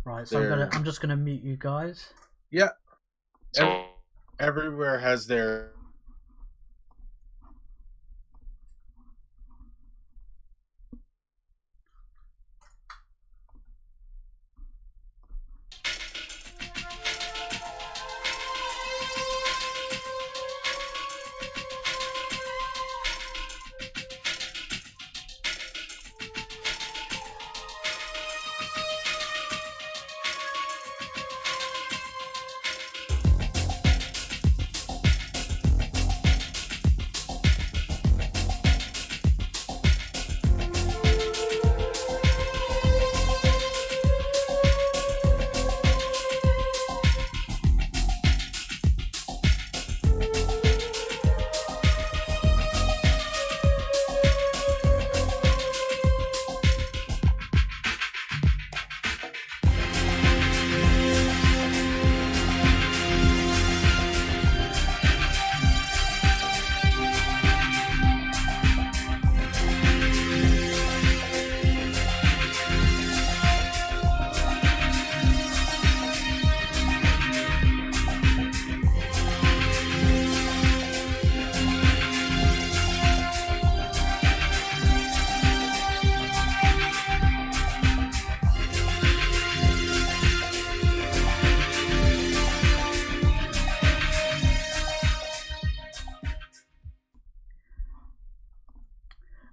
Right, so I'm just gonna mute you guys. Yeah. So Everywhere has their.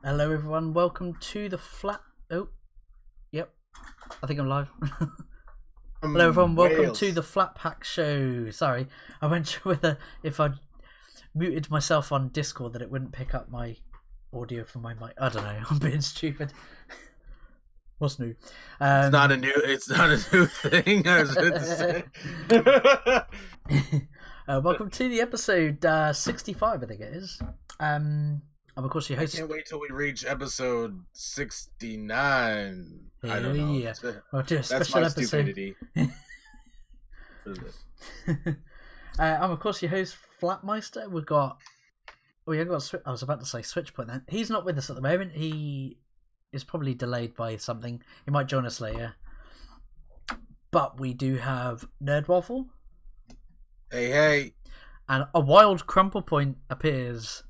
Hello everyone, welcome to the flat... Oh, yep, I think I'm live. Hello everyone, welcome to the Flat Pack Show. Sorry, I went sure whether if I muted myself on Discord that it wouldn't pick up my audio from my mic. I don't know, I'm being stupid. What's new? It's not a new thing, I was about to say. Welcome to the episode 65, I think it is. I'm of course your host. I can't wait till we reach episode 69. I don't know. Yeah. We'll do a That's special my episode. stupidity. I'm of course your host, Flatmeister. We've got. Oh yeah, I was about to say Switchpoint then. He's not with us at the moment. He is probably delayed by something. He might join us later. But we do have Nerd Waffle. Hey. And a wild Crumple Point appears.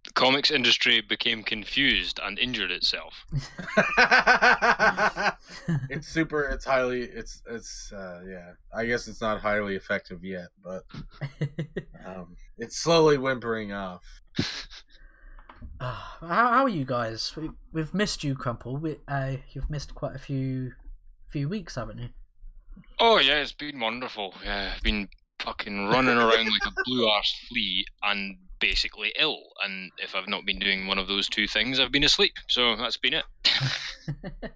the comics industry became confused and injured itself. Yeah. I guess it's not highly effective yet, but it's slowly whimpering off. How are you guys? We've missed you, Crumple. You've missed quite a few weeks, haven't you? Oh yeah, it's been wonderful. Yeah, I've been fucking running around like a blue-arsed flea and basically ill. And if I've not been doing one of those two things, I've been asleep. So that's been it.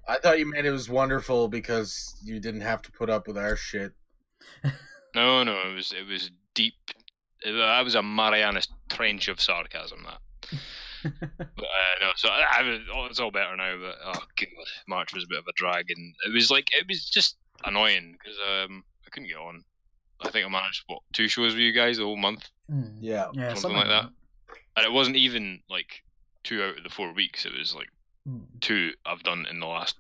I thought you meant it was wonderful because you didn't have to put up with our shit. No, it was deep. That was a Marianas Trench of sarcasm. That. But no, so it's all better now. But oh god, March was a bit of a drag, and it was just annoying because I couldn't get on. I think I managed 2 shows with you guys the whole month. Yeah, something like that. And it wasn't even like 2 out of the 4 weeks. It was like 2 I've done in the last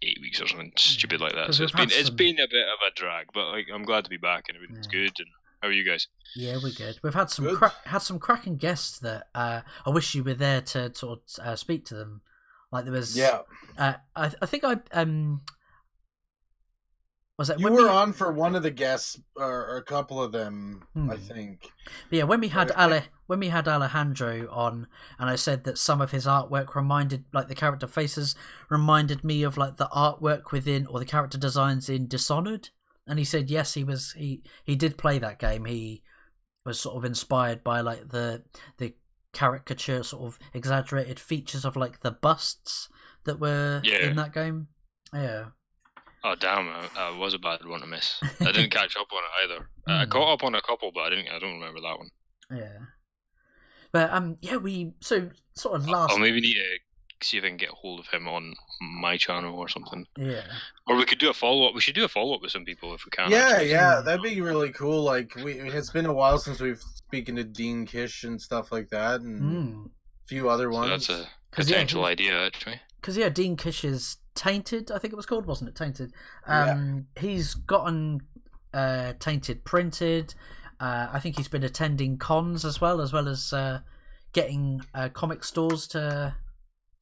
8 weeks or something stupid like that. So it's been a bit of a drag, but like I'm glad to be back and everything's good. And how are you guys? Yeah, we're good. We've had some cracking guests that I wish you were there to sort of speak to them. Like there was, I think was that you were on for one of the guests or a couple of them, I think. But yeah, when we had Alejandro on, and I said that some of his artwork reminded, like the character faces, reminded me of like the artwork within or the character designs in Dishonored. And he said yes, he did play that game. He was sort of inspired by like the caricature, sort of exaggerated features of like the busts that were in that game. Yeah. Oh damn! I was a bad one to miss. I didn't catch up on it either. I caught up on a couple, but I don't remember that one. Yeah. But we sort of last. I'll maybe need to see if I can get a hold of him on my channel or something. Yeah. Or we could do a follow up. We should do a follow up with some people if we can. Yeah, that'd be really cool. Like it's been a while since we've spoken to Dean Kish and stuff like that, and a few other ones. So that's a potential idea, actually. because Dean Kish's Tainted, I think it was called, wasn't it? Tainted. He's gotten Tainted printed. I think he's been attending cons as well as getting comic stores to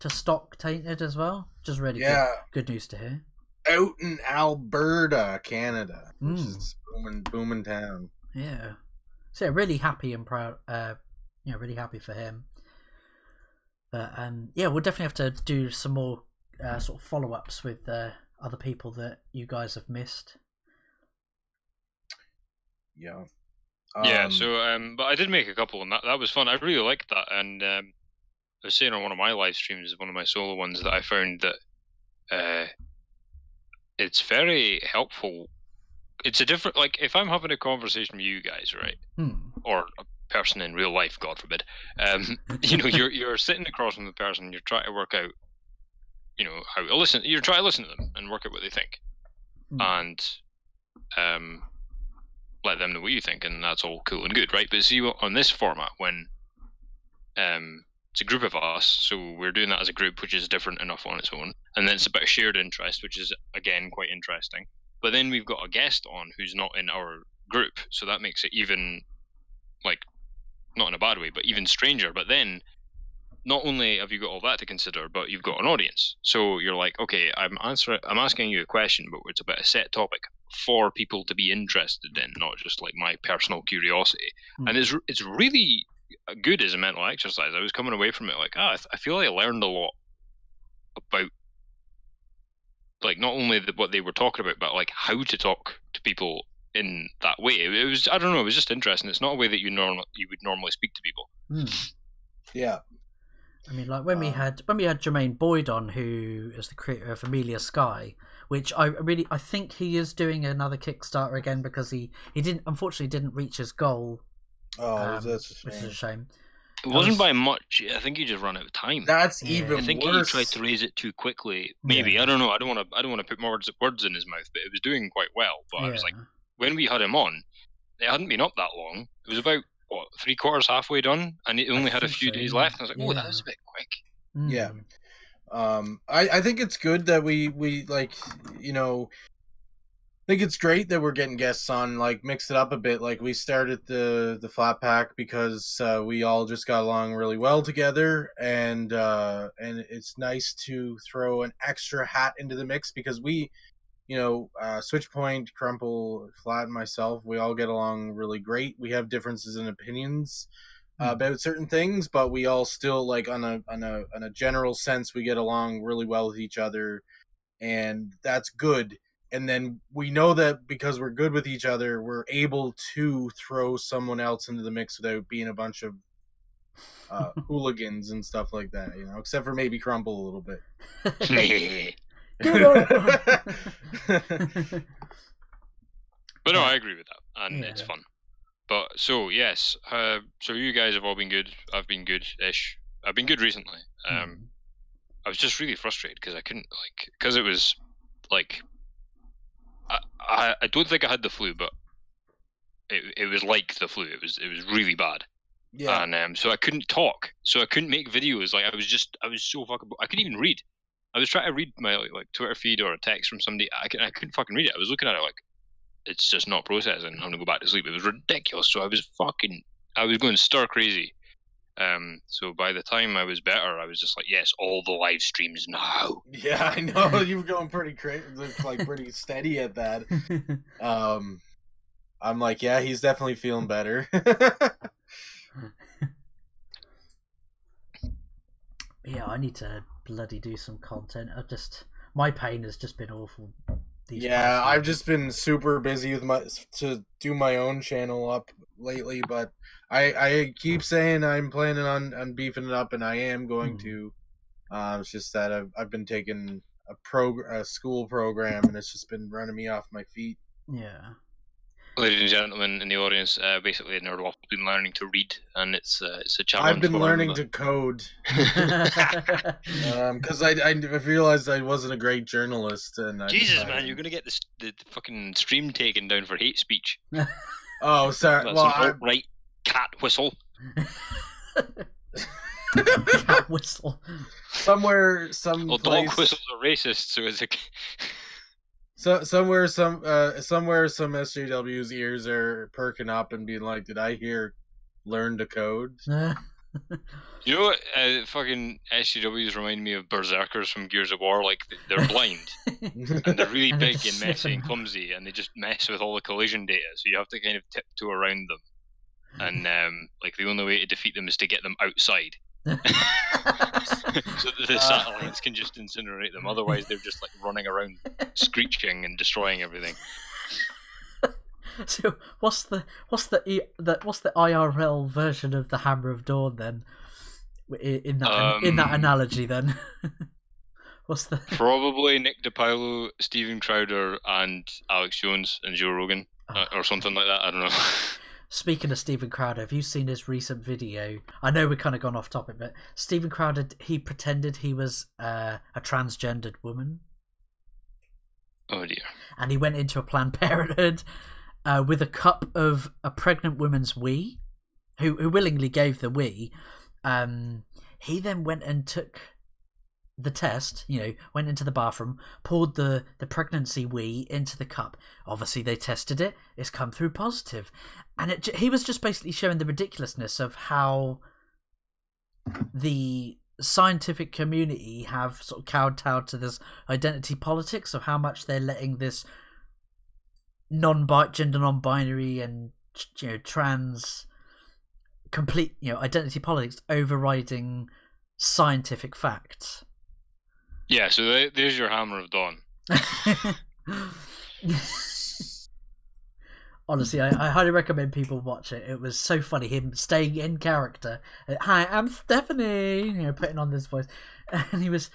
stock Tainted as well. Just really good news to hear. Out in Alberta, Canada, which is booming town. Yeah. So really happy and proud. Really happy for him. But we'll definitely have to do some more sort of follow-ups with other people that you guys have missed. Yeah. But I did make a couple, and that was fun. I really liked that, and I was saying on one of my live streams, one of my solo ones, that I found that it's very helpful. It's a different, like, if I'm having a conversation with you guys, right, or a person in real life, God forbid, you're sitting across from the person, you're trying to work out, how to listen. You're trying to listen to them and work out what they think, and let them know what you think, and that's all cool and good, right? But see, on this format, when it's a group of us, so we're doing that as a group, which is different enough on its own, and then it's about a shared interest, which is again quite interesting. But then we've got a guest on who's not in our group, so that makes it even, like, not in a bad way, but even stranger. But then, not only have you got all that to consider, but you've got an audience. So you're like, okay, I'm asking you a question, but it's about a set topic for people to be interested in, not just like my personal curiosity. And it's really good as a mental exercise. I was coming away from it like, I feel like I learned a lot about, like, not only what they were talking about, but like how to talk to people in that way. It was, I don't know, it was just interesting. It's not a way that you would normally speak to people. Yeah. I mean, like when we had Jermaine Boyd on, who is the creator of Amelia Sky, which I think he is doing another Kickstarter again because he unfortunately didn't reach his goal. Oh, that's a shame. Which is a shame. It wasn't by much. I think he just ran out of time. That's even worse. I think he tried to raise it too quickly. Maybe I don't know. I don't want to put more words in his mouth, but it was doing quite well. But I was like, when we had him on, it hadn't been up that long. It was about 3/4 halfway done, and it only had a few days left. And I was like, that was a bit quick. Yeah. I think it's good that we like, I think it's great that we're getting guests on, like, mix it up a bit. Like, we started the flat pack because we all just got along really well together, and it's nice to throw an extra hat into the mix because we, Switchpoint, Crumple, Flat, and myself, we all get along really great. We have differences in opinions about certain things, but we all still, like, on a general sense, we get along really well with each other, and that's good. And then we know that because we're good with each other, we're able to throw someone else into the mix without being a bunch of hooligans and stuff like that, except for maybe Crumple a little bit. But no, I agree with that, and it's fun. But so yes, so you guys have all been good. I've been good-ish. I've been good recently. I was just really frustrated because I couldn't, like, because it was like, I don't think I had the flu, but it was like the flu. It was really bad. Yeah. And so I couldn't talk, so I couldn't make videos. Like, I was so fucking. I couldn't even read. I was trying to read my like Twitter feed or a text from somebody. I couldn't fucking read it. I was looking at it like, it's just not processing. I'm gonna go back to sleep. It was ridiculous. So I was going stir crazy. So by the time I was better, I was just like, yes, all the live streams now. Yeah, I know. You were going pretty crazy, like pretty steady at that. I'm like, yeah, he's definitely feeling better. Yeah, I need to bloody do some content. My pain has just been awful. I've just been super busy with to do my own channel up lately, but I keep saying I'm planning on beefing it up, and I am going to. It's just that I've been taking a school program, and it's just been running me off my feet. Yeah. Ladies and gentlemen in the audience, basically Nerdwolf has been learning to read, and it's a challenge. I've been learning to code because I realized I wasn't a great journalist, and Jesus, man, you're gonna get the fucking stream taken down for hate speech. Oh, sorry. That's an alt-right cat whistle. Cat whistle. Somewhere, some Well, place, dog whistles are racist, so it's a... somewhere, some SJW's ears are perking up and being like, "Did I hear learn to code?" You know what? Fucking SCWs remind me of berserkers from Gears of War. Like, they're blind, and they're really And they're big just and messy sniffing. and clumsy, and they just mess with all the collision data, so you have to kind of tiptoe around them. And, like, the only way to defeat them is to get them outside. So that the satellites can just incinerate them. Otherwise, they're just, like, running around screeching and destroying everything. So what's the IRL version of the Hammer of Dawn then? In that analogy, then, what's the Probably Nick DiPaolo, Steven Crowder, and Alex Jones and Joe Rogan, or something like that. I don't know. Speaking of Steven Crowder, have you seen his recent video? I know we're kind of gone off topic, but Steven Crowder, he pretended he was a transgendered woman. Oh dear! And he went into a Planned Parenthood with a cup of a pregnant woman's wee, who willingly gave the wee. He then went and took the test, went into the bathroom, poured the pregnancy wee into the cup. Obviously, they tested it. It's come through positive. And he was just basically showing the ridiculousness of how the scientific community have sort of kowtowed to this identity politics of how much they're letting this gender non-binary and trans complete identity politics overriding scientific facts. Yeah, so there's your Hammer of Dawn. Honestly, I highly recommend people watch it. It was so funny, him staying in character. Hi, I'm Stephanie, putting on this voice. And he was...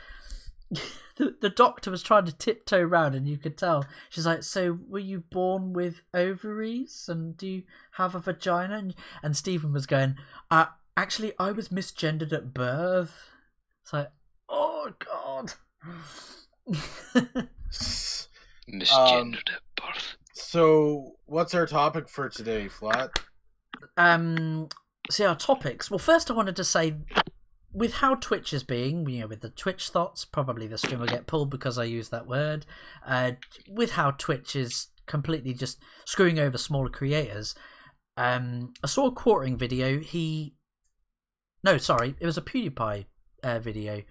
The doctor was trying to tiptoe around, and you could tell. She's like, "So, were you born with ovaries? And do you have a vagina?" And Stephen was going, "Actually, I was misgendered at birth." It's like, oh god. Misgendered at birth. So, what's our topic for today, Flat? So our topics. Well, first I wanted to say, with how Twitch is being, with the Twitch thoughts, probably the stream will get pulled because I use that word. With how Twitch is completely just screwing over smaller creators, I saw a quartering video. It was a PewDiePie video.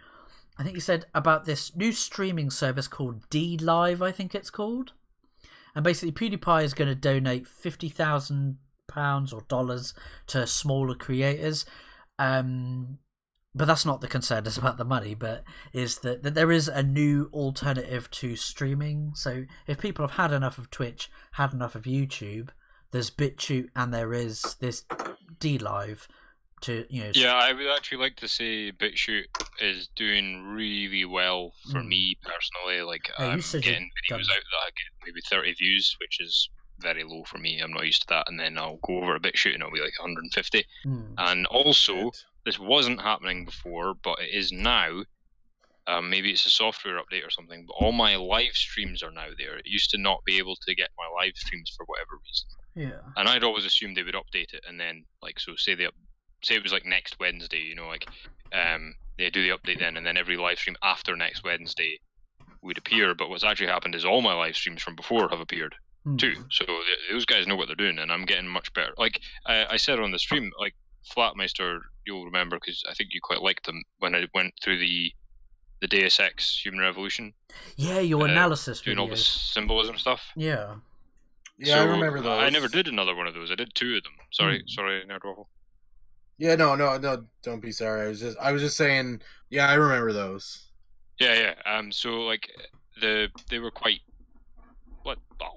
I think he said about this new streaming service called D Live, I think it's called. And basically PewDiePie is going to donate £50,000 or dollars to smaller creators. But that's not the concern. It's about the money. But is that there is a new alternative to streaming. So if people have had enough of Twitch, had enough of YouTube, there's BitChute and there is this D Live to Yeah, I would actually like to say BitChute is doing really well for me personally. Like, I'm getting videos out that I get maybe 30 views, which is very low for me. I'm not used to that. And then I'll go over a BitChute and it'll be like 150. And also, this wasn't happening before, but it is now. Maybe it's a software update or something, but all my live streams are now there. It used to not be able to get my live streams for whatever reason. Yeah. And I'd always assumed they would update it, and then, like, so say it was like next Wednesday, they do the update then, and then every live stream after next Wednesday would appear. But what's actually happened is all my live streams from before have appeared too. So those guys know what they're doing, and I'm getting much better. Like I said on the stream, like Flatmeister, you'll remember because I think you quite liked them when I went through the Deus Ex Human Revolution. Yeah, your analysis doing videos. all the symbolism stuff. Yeah. Yeah, so I remember those. I never did another one of those. I did 2 of them. Sorry, Nerdwaffle. Yeah, no, don't be sorry. I was just saying. Yeah, I remember those. Yeah. So like they were quite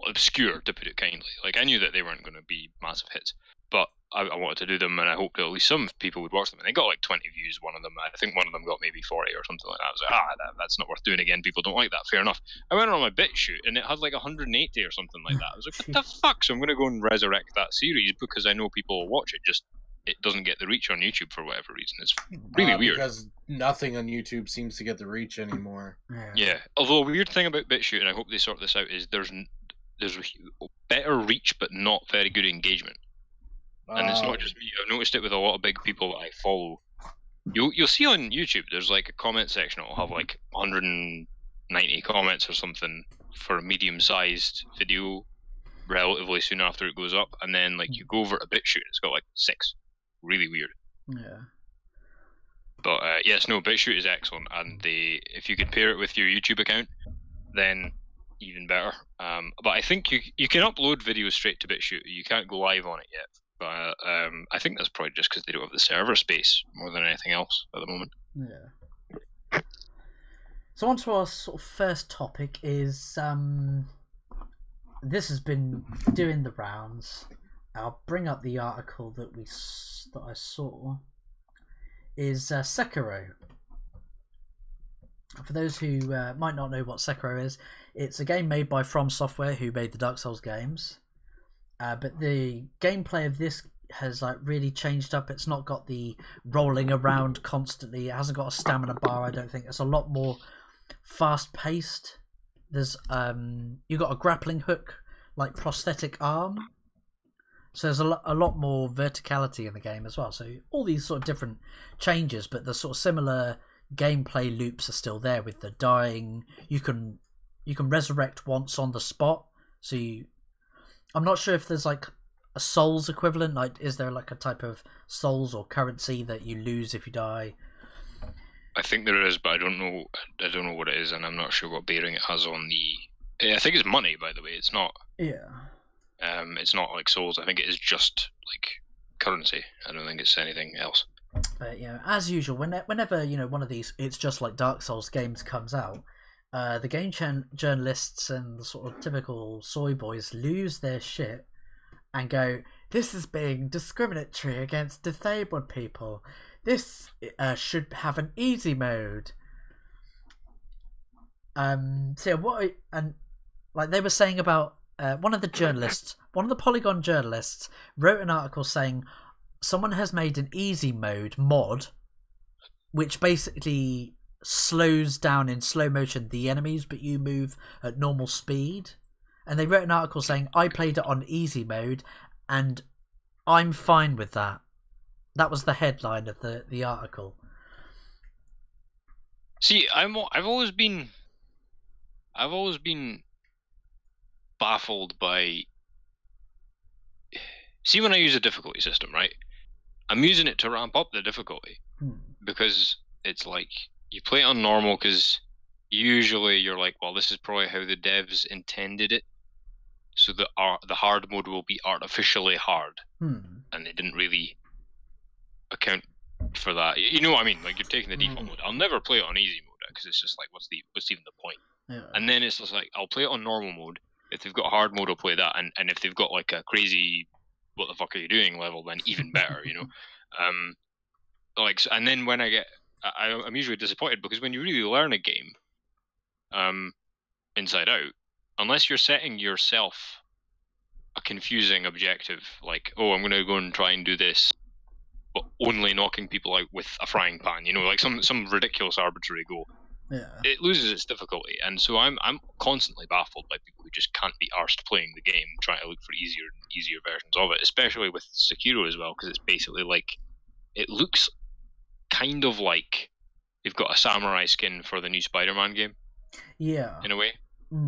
obscure, to put it kindly. Like I knew that they weren't going to be massive hits, but I wanted to do them, and I hoped that at least some people would watch them. And they got like 20 views. One of them, I think, one of them got maybe 40 or something like that. I was like, that's not worth doing again. People don't like that. Fair enough. I went on my BitChute, and it had like 180 or something like that. I was like, what the fuck? So I'm going to go and resurrect that series because I know people will watch it. Just it doesn't get the reach on YouTube for whatever reason. It's really weird. Because nothing on YouTube seems to get the reach anymore. Yeah. Although a weird thing about BitChute, and I hope they sort this out, is there's better reach but not very good engagement. And it's not just me. I've noticed it with a lot of big people that I follow. You'll see on YouTube. There's like a comment section. It'll have like 190 comments or something for a medium-sized video. Relatively soon after it goes up, and then like you go over to BitChute, it's got like 6. Really weird. Yeah. But yes, no, BitChute is excellent, and if you could pair it with your YouTube account, then even better. But I think you can upload videos straight to BitChute. You can't go live on it yet. But I think that's probably just because they don't have the server space more than anything else at the moment. Yeah. So on to our sort of first topic is this has been doing the rounds. I'll bring up the article that I saw. Is Sekiro. For those who might not know what Sekiro is, it's a game made by From Software, who made the Dark Souls games. But the gameplay of this has like really changed up. It's not got the rolling around constantly. It hasn't got a stamina bar. I don't think it's a lot more fast paced. There's you got a grappling hook, like prosthetic arm. So there's a lot more verticality in the game as well. So all these sort of different changes, but the sort of similar gameplay loops are still there with the dying. You can resurrect once on the spot. So I'm not sure if there's like a souls equivalent. Like, is there like a type of souls or currency that you lose if you die? I think there is, but I don't know. I don't know what it is, and I'm not sure what bearing it has on the. I think it's money, by the way. It's not. Yeah. It's not like souls. I think it is just like currency. I don't think it's anything else. But as usual, whenever one of these, it's just like Dark Souls games comes out, the game journalists and the sort of typical soy boys lose their shit and go, "This is being discriminatory against disabled people. This should have an easy mode." Like they were saying about. One of the Polygon journalists, wrote an article saying someone has made an easy mode mod, which basically slows down in slow motion the enemies, but you move at normal speed. And they wrote an article saying, I played it on easy mode, and I'm fine with that. That was the headline of the article. See, I've always been baffled by. See, when I use a difficulty system, right? I'm using it to ramp up the difficulty because it's like you play it on normal because usually you're like, well, this is probably how the devs intended it, so the hard mode will be artificially hard, and they didn't really account for that. You know what I mean? Like, you're taking the default mode. I'll never play it on easy mode because it's just like, what's even the point? Yeah. And then it's just like, I'll play it on normal mode. If they've got hard mode, I'll play that, and if they've got like a crazy "what the fuck are you doing" level, then even better, Like, and then when I'm usually disappointed because when you really learn a game, inside out, unless you're setting yourself a confusing objective, like, oh, I'm gonna go and try and do this, but only knocking people out with a frying pan, like some ridiculous arbitrary goal. Yeah. It loses its difficulty, and so I'm constantly baffled by people who just can't be arsed playing the game, trying to look for easier versions of it, especially with Sekiro as well, because it's basically like, it looks kind of like they've got a samurai skin for the new Spider-Man game. Yeah. In a way,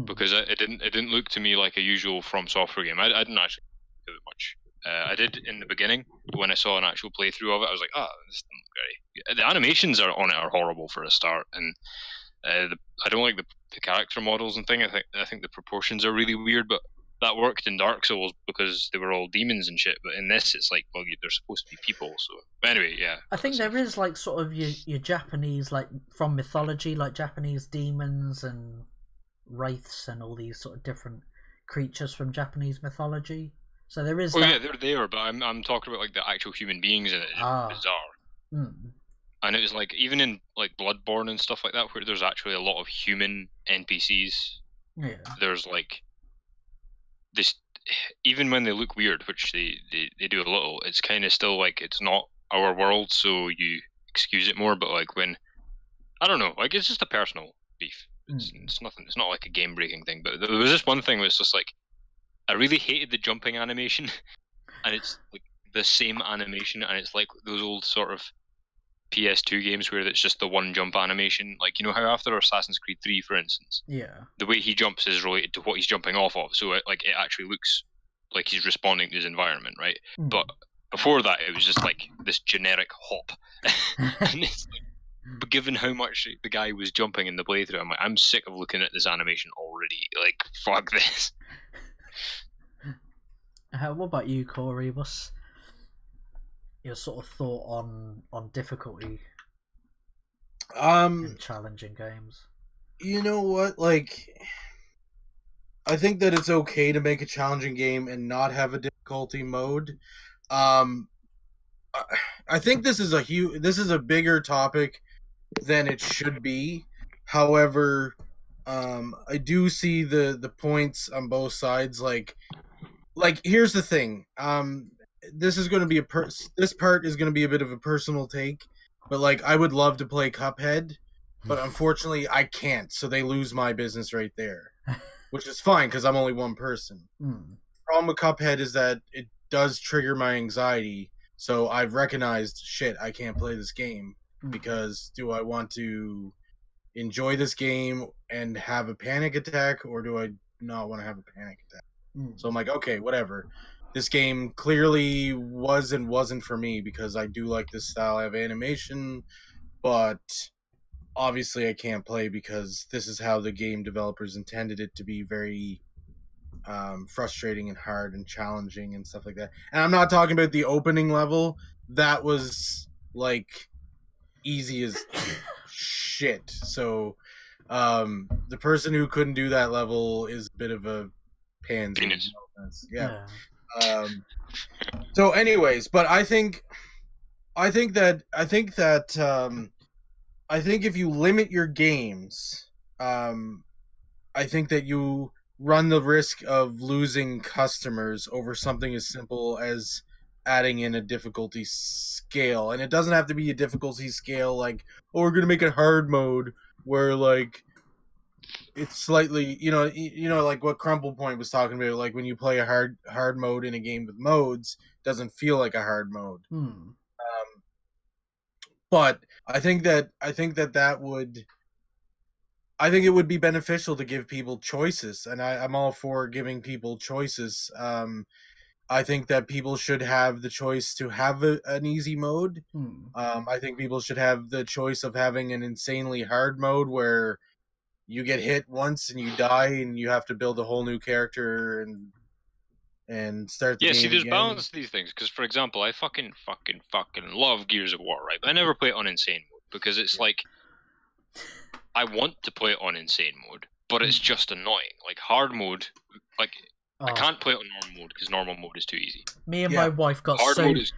because it didn't look to me like a usual From Software game. I didn't actually do it much. I did in the beginning, but when I saw an actual playthrough of it, I was like, this doesn't look great. The animations on it are horrible for a start, and I don't like the character models and thing. I think the proportions are really weird, but that worked in Dark Souls because they were all demons and shit. But in this, it's like, well, they're supposed to be people. So, but anyway, yeah. I think there is like sort of your Japanese, like from mythology, like Japanese demons and wraiths and all these sort of different creatures from Japanese mythology. So there is. Yeah, they're there, but I'm talking about like the actual human beings in it. It's bizarre. And it was like, even in like Bloodborne and stuff like that, where there's actually a lot of human NPCs. Yeah. There's like this, even when they look weird, which they do a little, it's kind of still like, it's not our world, so you excuse it more. But like when, I don't know, like it's just a personal beef. It's nothing. It's not like a game breaking thing. But there was this one thing where it's just like, I really hated the jumping animation, and it's like the same animation, and it's like those old sort of PS2 games where it's just the one jump animation. Like, you know how after Assassin's Creed 3, for instance, the way he jumps is related to what he's jumping off of. So it actually looks like he's responding to his environment, right? But before that, it was just like this generic hop. And it's like, but given how much the guy was jumping in the playthrough, I'm like, I'm sick of looking at this animation already. Like, fuck this. What about you, Corey? What's your sort of thought on difficulty in challenging games? You know what? Like, I think that it's okay to make a challenging game and not have a difficulty mode. I think this is a bigger topic than it should be. However, I do see the points on both sides. Like here's the thing. This is going to be this part is going to be a bit of a personal take, but like I would love to play Cuphead, but unfortunately I can't. So they lose my business right there, which is fine because I'm only one person. The problem with Cuphead is that it does trigger my anxiety. So I've recognized, shit, I can't play this game because do I want to enjoy this game and have a panic attack, or do I not want to have a panic attack? So I'm like, okay, whatever. This game clearly wasn't for me because I do like this style of animation, but obviously I can't play because this is how the game developers intended it to be, very frustrating and hard and challenging and stuff like that. And I'm not talking about the opening level. That was like easy as shit. So the person who couldn't do that level is a bit of a pansy. Yeah. So anyways, but I think that if you limit your games, I think that you run the risk of losing customers over something as simple as adding in a difficulty scale. And it doesn't have to be a difficulty scale like, oh, we're gonna make a hard mode where like it's slightly, you know, like what Crumple Point was talking about, like when you play a hard mode in a game with modes, it doesn't feel like a hard mode. But I think it would be beneficial to give people choices, and I'm all for giving people choices. I think that people should have the choice to have an easy mode. I think people should have the choice of having an insanely hard mode where you get hit once and you die and you have to build a whole new character and start the game see, there's again. balance to these things, because, for example, I fucking love Gears of War, right? But I never play it on insane mode, because it's like, I want to play it on insane mode, but it's just annoying. Like, hard mode, like, I can't play it on normal mode, because normal mode is too easy. Me and my wife got hard mode is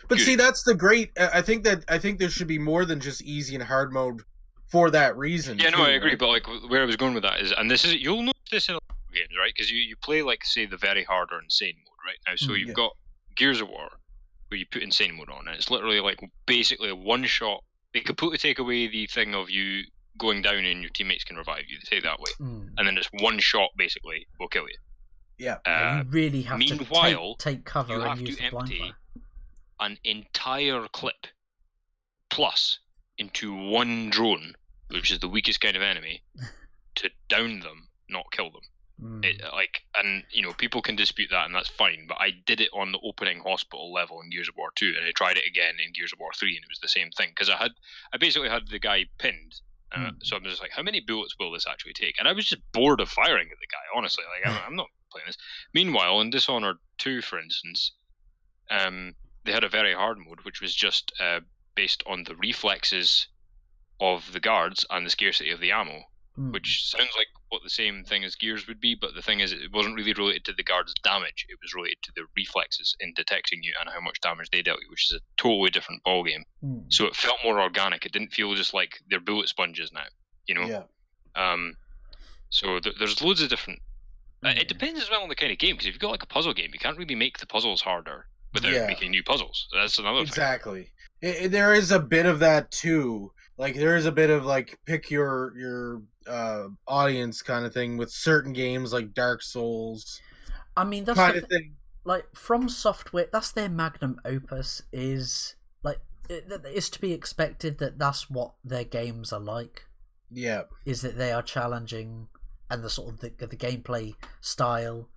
But good. See, that's the great... I think there should be more than just easy and hard mode for that reason. Yeah, too, no, I agree, right? but like where I was going with that is, and this is, you'll notice this in a lot of games, right? Because you play, like, say, the very hard or insane mode, right? Now, so you've got Gears of War, where you put insane mode on, and it's literally like basically a one shot. They completely take away the thing of you going down and your teammates can revive you. They take that away, and then it's one shot basically will kill you. Yeah. You really have meanwhile, to take cover you and have use to the blind empty fire. an entire clip plus into one drone, which is the weakest kind of enemy, to down them, not kill them. And you know, people can dispute that, and that's fine. But I did it on the opening hospital level in Gears of War 2, and I tried it again in Gears of War 3, and it was the same thing. Because I basically had the guy pinned. So I'm just like, how many bullets will this actually take? And I was just bored of firing at the guy, honestly. Like, I'm not playing this. Meanwhile, in Dishonored 2, for instance, they had a very hard mode, which was just based on the reflexes of the guards and the scarcity of the ammo, which sounds like what the same thing as Gears would be, but the thing is, it wasn't really related to the guards' damage. It was related to the reflexes in detecting you and how much damage they dealt you, which is a totally different ballgame. So it felt more organic. It didn't feel just like they're bullet sponges now, you know? Yeah. So there's loads of different... It depends as well on the kind of game, because if you've got like a puzzle game, you can't really make the puzzles harder without making new puzzles. That's another thing. Exactly. There is a bit of that too. Like, there is a bit of like pick your audience kind of thing with certain games like Dark Souls. I mean, that's kind of thing. Like, From Software, that's their magnum opus. Is like it's to be expected that that's what their games are like. Yeah, is that they are challenging, and the sort of the gameplay style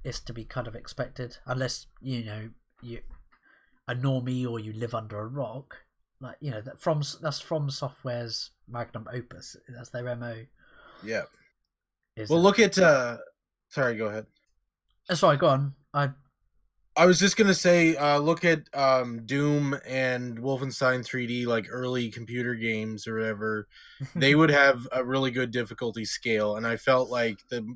is to be kind of expected, unless you a normie or you live under a rock. Like that's From Software's magnum opus. That's their MO. Yeah. Well, look at. Sorry, go ahead. Sorry, go on. I was just gonna say, look at Doom and Wolfenstein 3D, like early computer games or whatever. They would have a really good difficulty scale, and I felt like the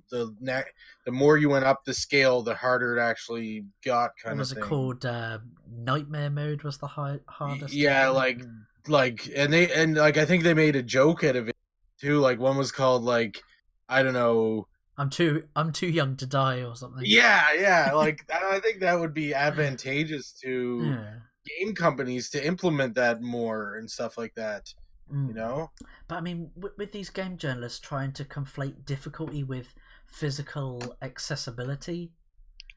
more you went up the scale, the harder it actually got. What was it called? Nightmare mode was the hardest. Yeah, and I think they made a joke out of it too. Like one was called like, I don't know. I'm too young to die or something. Yeah. Like I think that would be advantageous to game companies to implement that more and stuff like that. But I mean, with these game journalists trying to conflate difficulty with physical accessibility.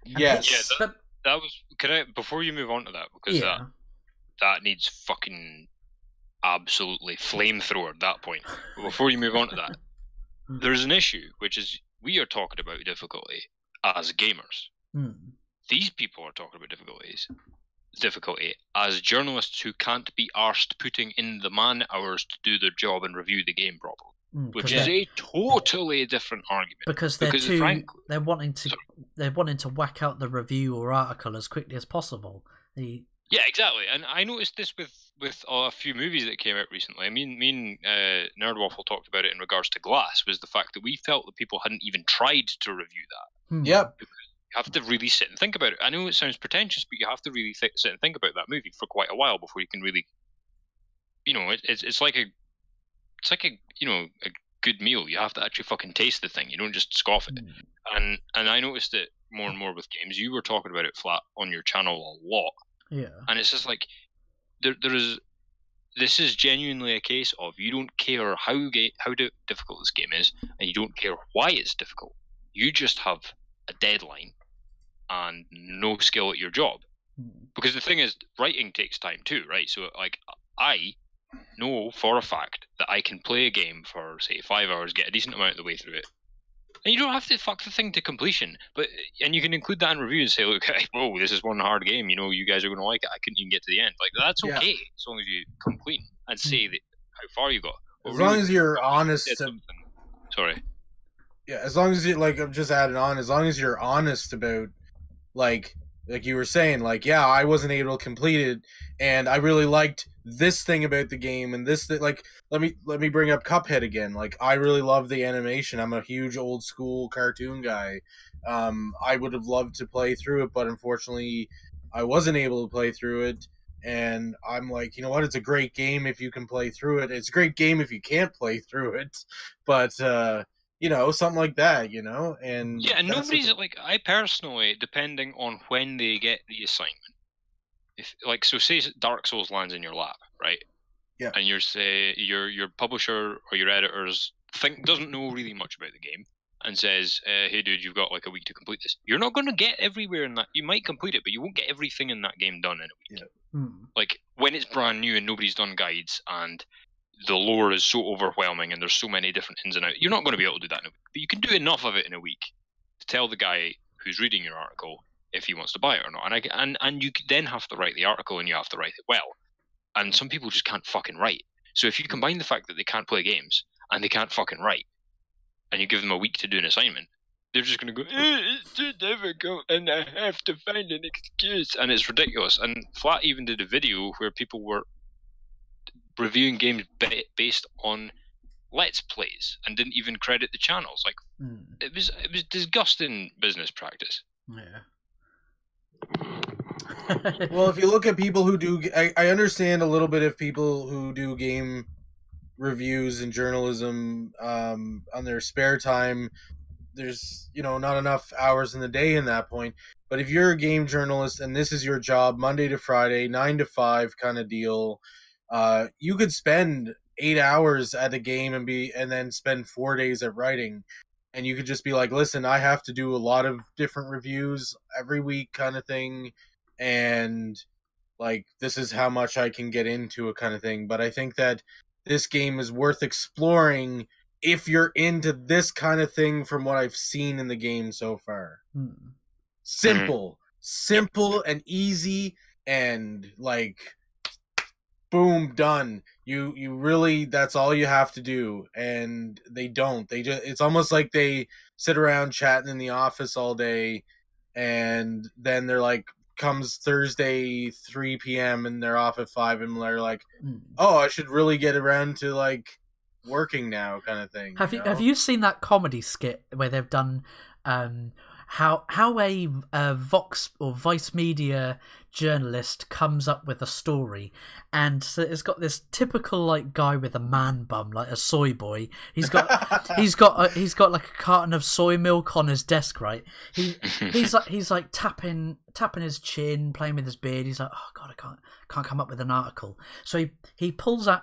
Yes. That was. Could I, before you move on to that, because that needs fucking absolutely flamethrower at that point. But before you move on to that, there's an issue, which is we are talking about difficulty as gamers. These people are talking about difficulty as journalists who can't be arsed putting in the man hours to do their job and review the game properly, which is a totally different argument. Because they're wanting to whack out the review or article as quickly as possible. Yeah, exactly. And I noticed this with a few movies that came out recently. I mean, me and Nerdwaffle talked about it in regards to Glass, was the fact that we felt that people hadn't even tried to review that. Yep. You have to really sit and think about it. I know it sounds pretentious, but you have to really sit and think about that movie for quite a while before you can really, it's like a good meal. You have to actually fucking taste the thing. You don't just scoff it. And I noticed it more and more with games. You were talking about it flat on your channel a lot. Yeah. And it's just like this is genuinely a case of you don't care how difficult this game is, and you don't care why it's difficult. You just have a deadline and no skill at your job. Because the thing is, writing takes time too, right? So like I know for a fact that I can play a game for say 5 hours, get a decent amount of the way through it. And you don't have to fuck the thing to completion, and you can include that in review and say, look, whoa, this is one hard game. You guys are going to like it. I couldn't even get to the end. Like that's okay as long as you complete and say that how far you got. As long as you're honest. Sorry. Yeah, as long as you I'm just adding on. As long as you're honest about like you were saying, I wasn't able to complete it, and I really liked this thing about the game, and this let me bring up Cuphead again. Like I really love the animation. I'm a huge old school cartoon guy. I would have loved to play through it, but unfortunately I wasn't able to play through it. And I'm like, you know what? It's a great game if you can play through it. It's a great game if you can't play through it. But something like that, and yeah, and nobody's I personally, depending on when they get the assignment, if so say Dark Souls lands in your lap, right? Yeah. And your publisher or your editors doesn't know really much about the game and says, hey dude, you've got a week to complete this. You're not going to get everywhere in that. You might complete it, but you won't get everything in that game done in a week. Yeah. When it's brand new and nobody's done guides and the lore is so overwhelming and there's so many different ins and outs, you're not going to be able to do that in a week. But you can do enough of it in a week to tell the guy who's reading your article if he wants to buy it or not. And you then have to write the article, and you have to write it well. And some people just can't fucking write. So if you combine the fact that they can't play games and they can't fucking write, and you give them a week to do an assignment, they're just going to go, it's too difficult and I have to find an excuse. And it's ridiculous. And Flat even did a video where people were reviewing games based on Let's Plays and didn't even credit the channels. It was disgusting business practice. Yeah. Well, if you look at people who do, I understand a little bit of people who do game reviews and journalism on their spare time. There's not enough hours in the day in that point. But if you're a game journalist and this is your job, Monday to Friday, 9 to 5 kind of deal, you could spend 8 hours at a game and then spend 4 days at writing. And you could just be like, listen, I have to do a lot of different reviews every week kind of thing. And like this is how much I can get into it kind of thing. But I think that this game is worth exploring if you're into this kind of thing from what I've seen in the game so far. Simple and easy, and like boom, done. You really, that's all you have to do. And they don't. They just, it's almost like they sit around chatting in the office all day, and then they're like, comes Thursday 3 p.m. and they're off at 5, and they're like, oh, I should really get around to like working now, kind of thing. Have you seen that comedy skit where they've done how a Vox or Vice Media journalist comes up with a story, and so it's got this typical like guy with a man bum, like a soy boy. He's got like a carton of soy milk on his desk, right? He's like tapping his chin, playing with his beard. He's like, oh god, I can't come up with an article. So he pulls out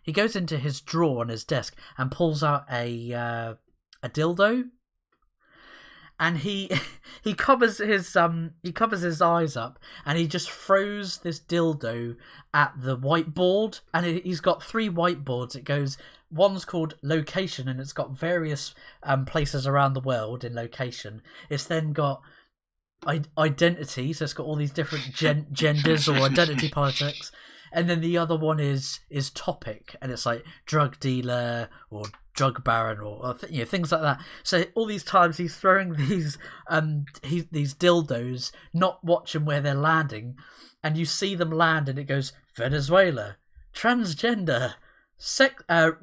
he goes into his drawer on his desk and pulls out a dildo. And he covers his eyes up, and he just throws this dildo at the whiteboard. And he's got 3 whiteboards. It goes, one's called location, and it's got various places around the world in location. It's then got identity, so it's got all these different genders or identity politics. And then the other one is topic, and it's like drug dealer or drug baron or things like that. So all these times he's throwing these dildos, not watching where they're landing, and you see them land, and it goes Venezuela, transgender,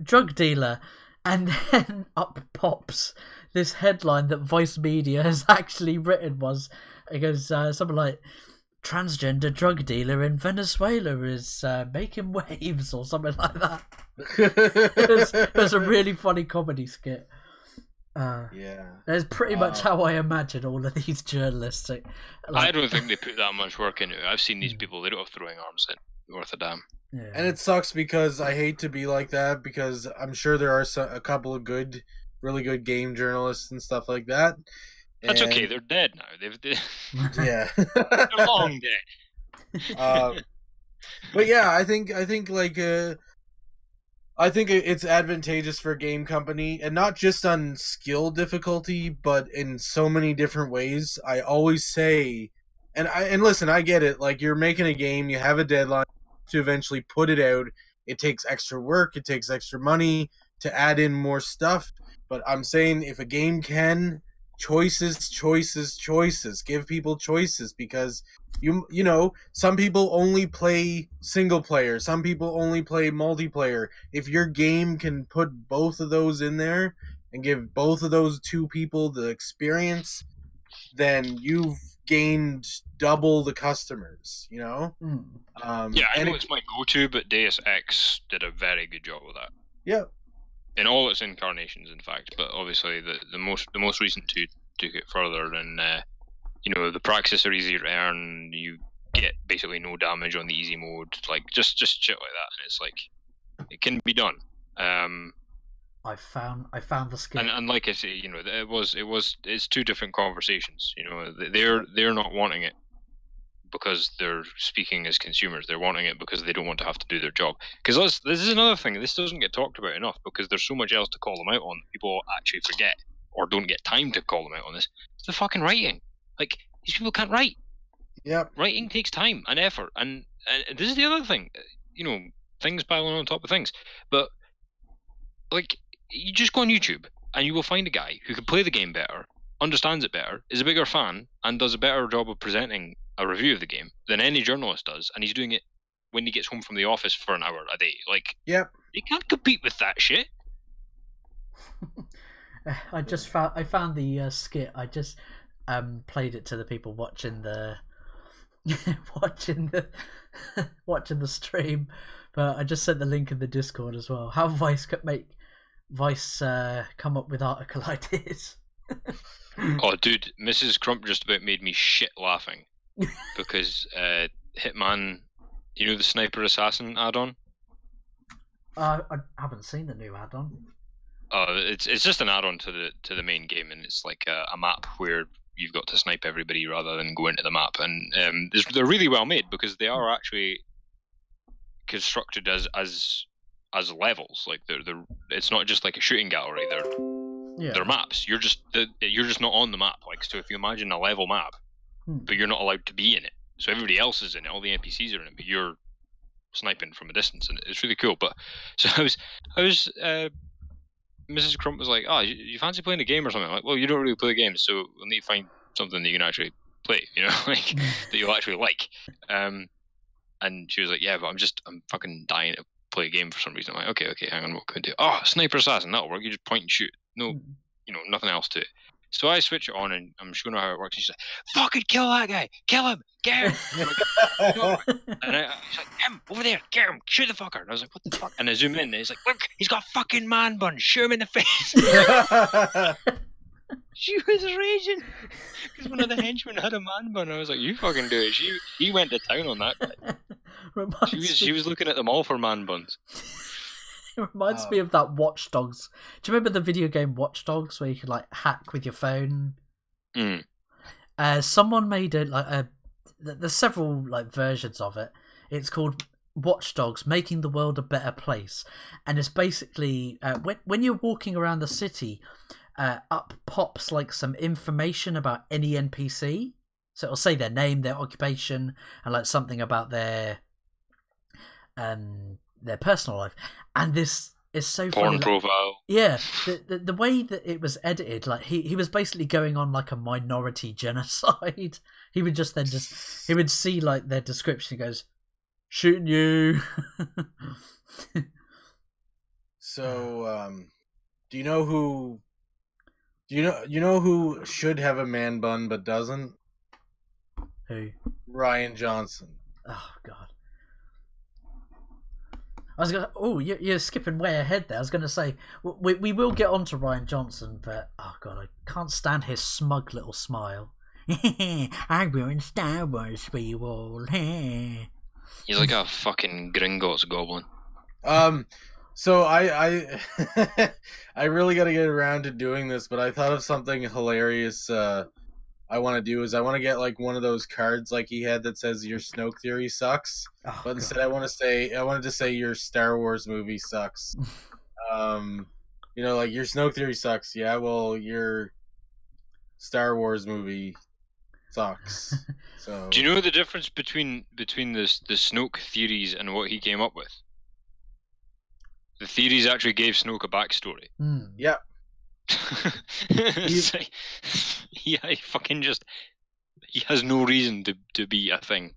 drug dealer, and then up pops this headline that Vice Media has actually written. It goes something like, transgender drug dealer in Venezuela is making waves, or something like that. It's a really funny comedy skit. That's pretty much how I imagine all of these journalists. I don't think they put that much work into it. I've seen these people; they don't have throwing arms in worth a damn. Yeah. And it sucks because I hate to be like that, because I'm sure there are a couple of really good game journalists and stuff like that. That's okay. They're dead now. Yeah, they're long dead. But yeah, I think like I think it's advantageous for a game company, and not just on skill difficulty, but in so many different ways. I always say, and listen, I get it. Like, you're making a game, you have a deadline to eventually put it out. It takes extra work, it takes extra money to add in more stuff. But I'm saying, if a game can, choices, give people choices, because you know, some people only play single player, some people only play multiplayer. If your game can put both of those in there and give both of those 2 people the experience, then you've gained double the customers, you know? Yeah, I know it's my go-to, but Deus Ex did a very good job with that. Yeah. In all its incarnations, in fact, but obviously the most recent 2 took it further, and the praxis are easier to earn. You get basically no damage on the easy mode, like just shit like that, and it's like it can be done. I found the skill, and like I say, it's 2 different conversations. They're not wanting it because they're speaking as consumers. They're wanting it because they don't want to have to do their job. Because this is another thing. This doesn't get talked about enough, because there's so much else to call them out on. People actually forget or don't get time to call them out on this. It's the fucking writing. Like, these people can't write. Yep. Writing takes time and effort. And this is the other thing. Things piling on top of things. But, like, you just go on YouTube and you will find a guy who can play the game better, understands it better, is a bigger fan, and does a better job of presenting a review of the game than any journalist does, and he's doing it when he gets home from the office for an hour a day. Like, yep, you can't compete with that shit. I found the skit. I just played it to the people watching the watching the stream, but I just sent the link in the Discord as well. How Vice could make Vice come up with article ideas. Oh, dude, Mrs. Crump just about made me shit laughing because Hitman, the Sniper Assassin add-on. I haven't seen the new add-on. It's just an add-on to the main game, and it's like a map where you've got to snipe everybody rather than go into the map, and they're really well made because they are actually constructed as levels. Like they're it's not just like a shooting gallery. They're maps. You're just not on the map. Like, so if you imagine a level map, but you're not allowed to be in it. So everybody else is in it. All the NPCs are in it, but you're sniping from a distance, and it's really cool. But so I was Mrs. Crump was like, "Oh, you fancy playing a game or something?" I'm like, well, you don't really play games, so we'll need to find something that you can actually play, you know, like that you'll actually like. And she was like, "Yeah, but I'm fucking dying to play a game for some reason." I'm like, okay, hang on, what can I do? Oh, Sniper Assassin, that'll work. You just point and shoot. No, nothing else to it. So I switch it on, and I'm showing her how it works. And she's like, "Fucking kill that guy! Kill him! Get him!" And she's like, "Him over there! Get him! Shoot the fucker!" And I was like, "What the fuck?" And I zoom in, and he's like, "Look, he's got a fucking man bun! Shoot him in the face!" She was raging because one of the henchmen had a man bun. I was like, "You fucking do it!" He went to town on that guy. She was looking at them all for man buns. It reminds me of that Watch Dogs. Do you remember the video game Watch Dogs where you could like hack with your phone? Someone made there's several like versions of it. It's called Watch Dogs: Making the World a Better Place, and it's basically when you're walking around the city, up pops like some information about any NPC. So it'll say their name, their occupation, and like something about their personal life. And this is so funny. Porn profile. Yeah, the way that it was edited, like he was basically going on like a minority genocide. He would he would see like their description. He goes, "Shooting you." So, do you know who should have a man bun but doesn't? Who? Rian Johnson. Oh God. I was gonna. Oh, you're skipping way ahead there. I was gonna say we will get on to Rian Johnson, but oh God, I can't stand his smug little smile. I ruined Star Wars for you all. He's like a fucking Gringotts goblin. So I I really got to get around to doing this, but I thought of something hilarious. I want to do is I want to get like one of those cards like he had that says your Snoke theory sucks, but instead I wanted to say your Star Wars movie sucks. Like your Snoke theory sucks. Yeah, well, your Star Wars movie sucks. So do you know the difference between the Snoke theories and what he came up with? The theories actually gave Snoke a backstory. Yeah. He fucking he has no reason to be a thing.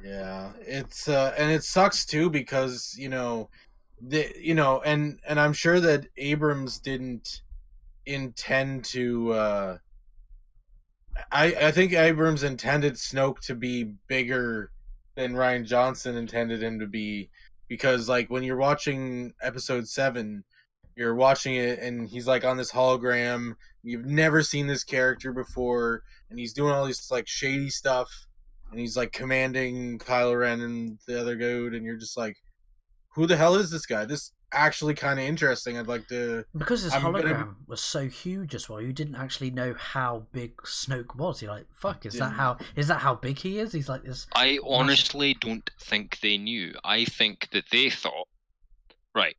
Yeah, it's and it sucks too because and I'm sure that Abrams didn't intend to. I think Abrams intended Snoke to be bigger than Rian Johnson intended him to be, because like when you're watching Episode 7. You're watching it, and he's like on this hologram. You've never seen this character before, and he's doing all this like shady stuff, and he's like commanding Kylo Ren and the other dude, and you're just like, "Who the hell is this guy?" This actually kind of interesting. I'd like to because his hologram was so huge as well. You didn't actually know how big Snoke was. You're like, "Fuck, is that how big he is?" He's like this. I honestly don't think they knew. I think that they thought, right.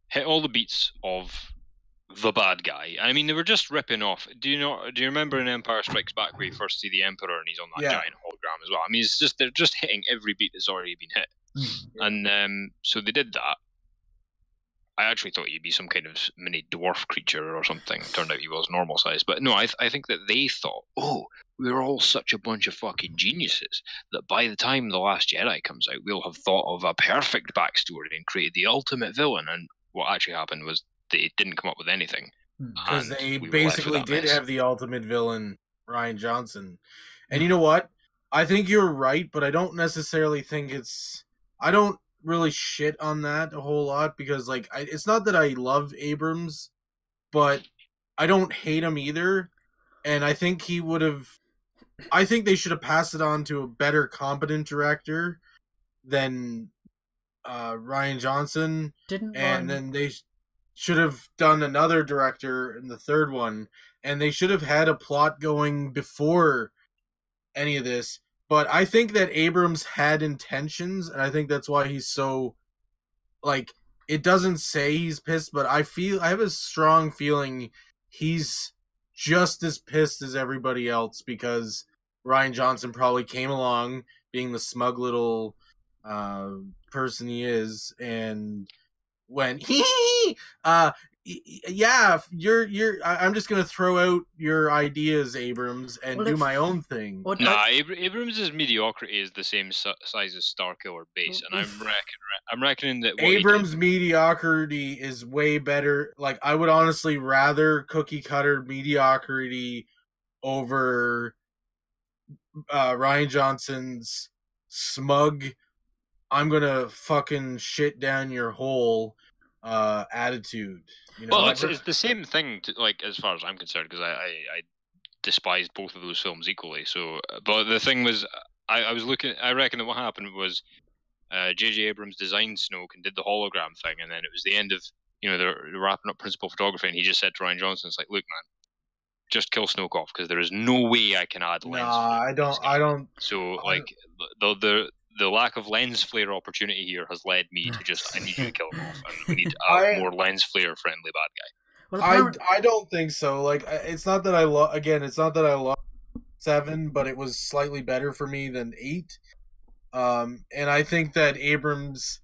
Hit all the beats of the bad guy. I mean, they were just ripping off. Do you remember in Empire Strikes Back where you first see the Emperor and he's on that giant hologram as well? I mean, they're just hitting every beat that's already been hit. And so they did that. I actually thought he'd be some kind of mini dwarf creature or something. It turned out he was normal size. But no, I think that they thought, oh, we're all such a bunch of fucking geniuses that by the time The Last Jedi comes out, we'll have thought of a perfect backstory and created the ultimate villain. And what actually happened was they didn't come up with anything. Because they basically did have the ultimate villain, Rian Johnson. And you know what? I think you're right, but I don't necessarily think I don't really shit on that a whole lot, because like it's not that I love Abrams, but I don't hate him either. And I think I think they should have passed it on to a better competent director than Rian Johnson. Then should have done another director in the third one, and they should have had a plot going before any of this. But I think that Abrams had intentions, and I think that's why he's so, like, it doesn't say he's pissed, but I have a strong feeling he's just as pissed as everybody else, because Rian Johnson probably came along being the smug little person he is, and went, yeah, I'm just gonna throw out your ideas, Abrams, and do my own thing. Abrams' mediocrity is the same size as Starkiller base, and I'm reckoning that Abrams' mediocrity is way better. Like, I would honestly rather cookie cutter mediocrity over Rian Johnson's smug, I'm gonna fucking shit down your hole attitude. You know, well, it's the same thing, like, as far as I'm concerned, because I despise both of those films equally. So, but the thing was, I reckon that what happened was J.J. Abrams designed Snoke and did the hologram thing, and then it was the end of, they're wrapping up principal photography, and he just said to Rian Johnson, it's like, look, man, just kill Snoke off, because there is no way I can add lens. I don't. So, like, the lack of lens flare opportunity here has led me to just, I need you to kill him off, and we need a more lens flare friendly bad guy. Well, I don't think so. Like, it's not that I love 7, but it was slightly better for me than 8. And I think that Abrams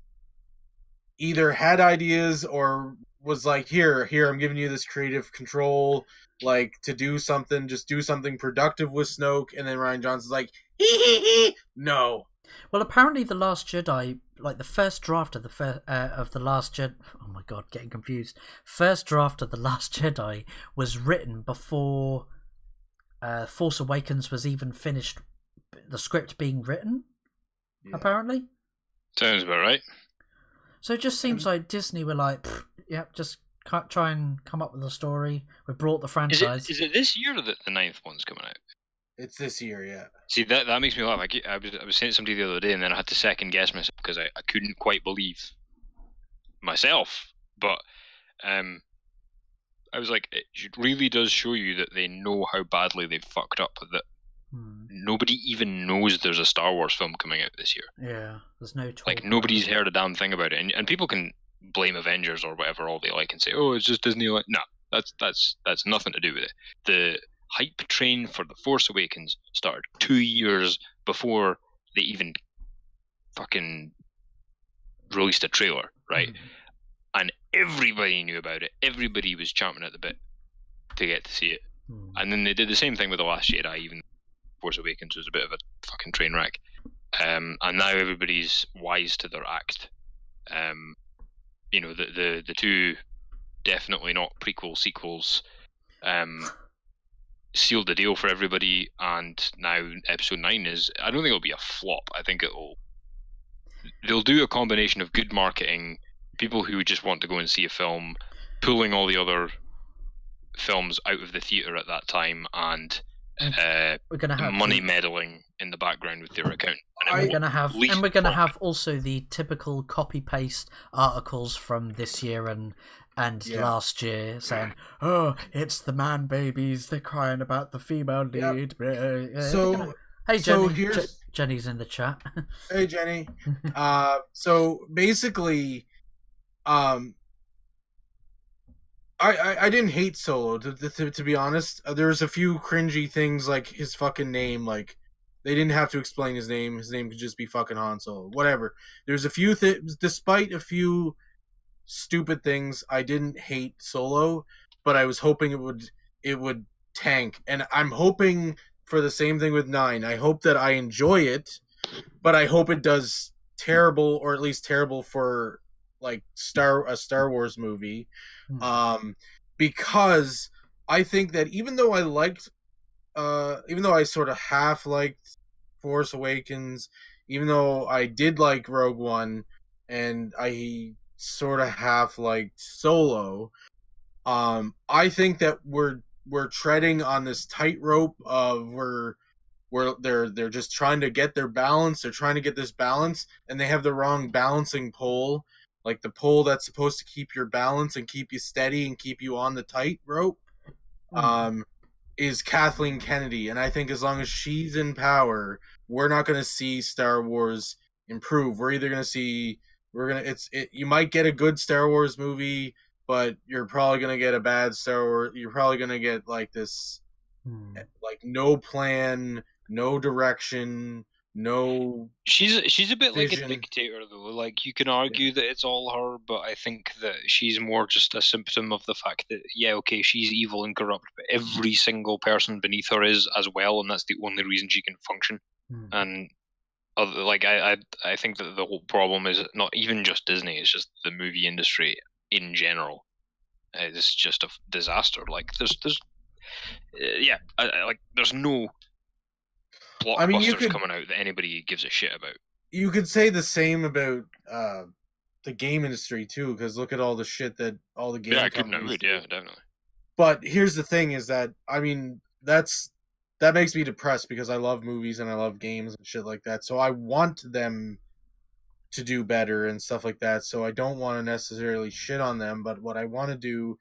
either had ideas or was like, here, I'm giving you this creative control, like, to do something, just do something productive with Snoke, and then Rian Johnson's like, no. Well, apparently The Last Jedi, like the first draft of The Last Jedi... Oh my god, getting confused. First draft of The Last Jedi was written before Force Awakens was even finished, the script being written, apparently. Sounds about right. So it just seems like Disney were like, just try and come up with a story. We brought the franchise. Is it this year that the 9th one's coming out? It's this year, yeah. See, that makes me laugh. I was saying to somebody the other day, and then I had to second guess myself because I couldn't quite believe myself. But I was like, it really does show you that they know how badly they fucked up. That nobody even knows there's a Star Wars film coming out this year. Yeah, there's no talk. Like, nobody's heard a damn thing about it, and people can blame Avengers or whatever all they like and say, oh, it's just Disney. Like, no, that's nothing to do with it. The hype train for The Force Awakens started 2 years before they even fucking released a trailer, right? And everybody knew about it. Everybody was champing at the bit to get to see it. And then they did the same thing with The Last Jedi, even Force Awakens was a bit of a fucking train wreck. And now everybody's wise to their act. The two definitely not prequel sequels sealed the deal for everybody, and now episode 9 is, I don't think it'll be a flop. I think they'll do a combination of good marketing, people who just want to go and see a film, pulling all the other films out of the theater at that time, and we're gonna have money meddling in the background with their account. We're gonna have also the typical copy paste articles from this year and last year saying, "Oh, it's the man babies. They're crying about the female lead." So, hey, Jenny. Jenny's in the chat. Hey, Jenny. So basically, I didn't hate Solo, to be honest. There's a few cringy things, like his fucking name. Like, they didn't have to explain his name. His name could just be fucking Han Solo. Whatever. There's a few things, despite a few stupid things, I didn't hate Solo, but I was hoping it would tank. And I'm hoping for the same thing with 9. I hope that I enjoy it, but I hope it does terrible, or at least terrible for, like, a Star Wars movie. Because I think that even though I sort of half liked Force Awakens, even though I did like Rogue One, and I sort of half liked Solo, I think that we're treading on this tightrope of where they're just trying to get their balance. They're trying to get this balance, and they have the wrong balancing pole. like the pole that's supposed to keep your balance and keep you steady and keep you on the tightrope, is Kathleen Kennedy. And I think as long as she's in power, we're not going to see Star Wars improve. We're either going to see you might get a good Star Wars movie, but you're probably going to get a bad Star Wars. You're probably going to get like this, like no plan, no direction, no. She's a bit vision. like a dictator, though. Like, you can argue that it's all her, but I think that she's more just a symptom of the fact that, yeah, okay, she's evil and corrupt, but every single person beneath her is as well, and that's the only reason she can function. And like, I think that the whole problem is not even just Disney; it's just the movie industry in general. It's just a disaster. Like, there's no blockbusters coming out that anybody gives a shit about. You could say the same about the game industry too, because look at all the shit that all the game companies do. Yeah, definitely. But here's the thing: is that that makes me depressed because I love movies and I love games and shit like that. So I want them to do better and stuff like that. So I don't want to necessarily shit on them, but what I want to do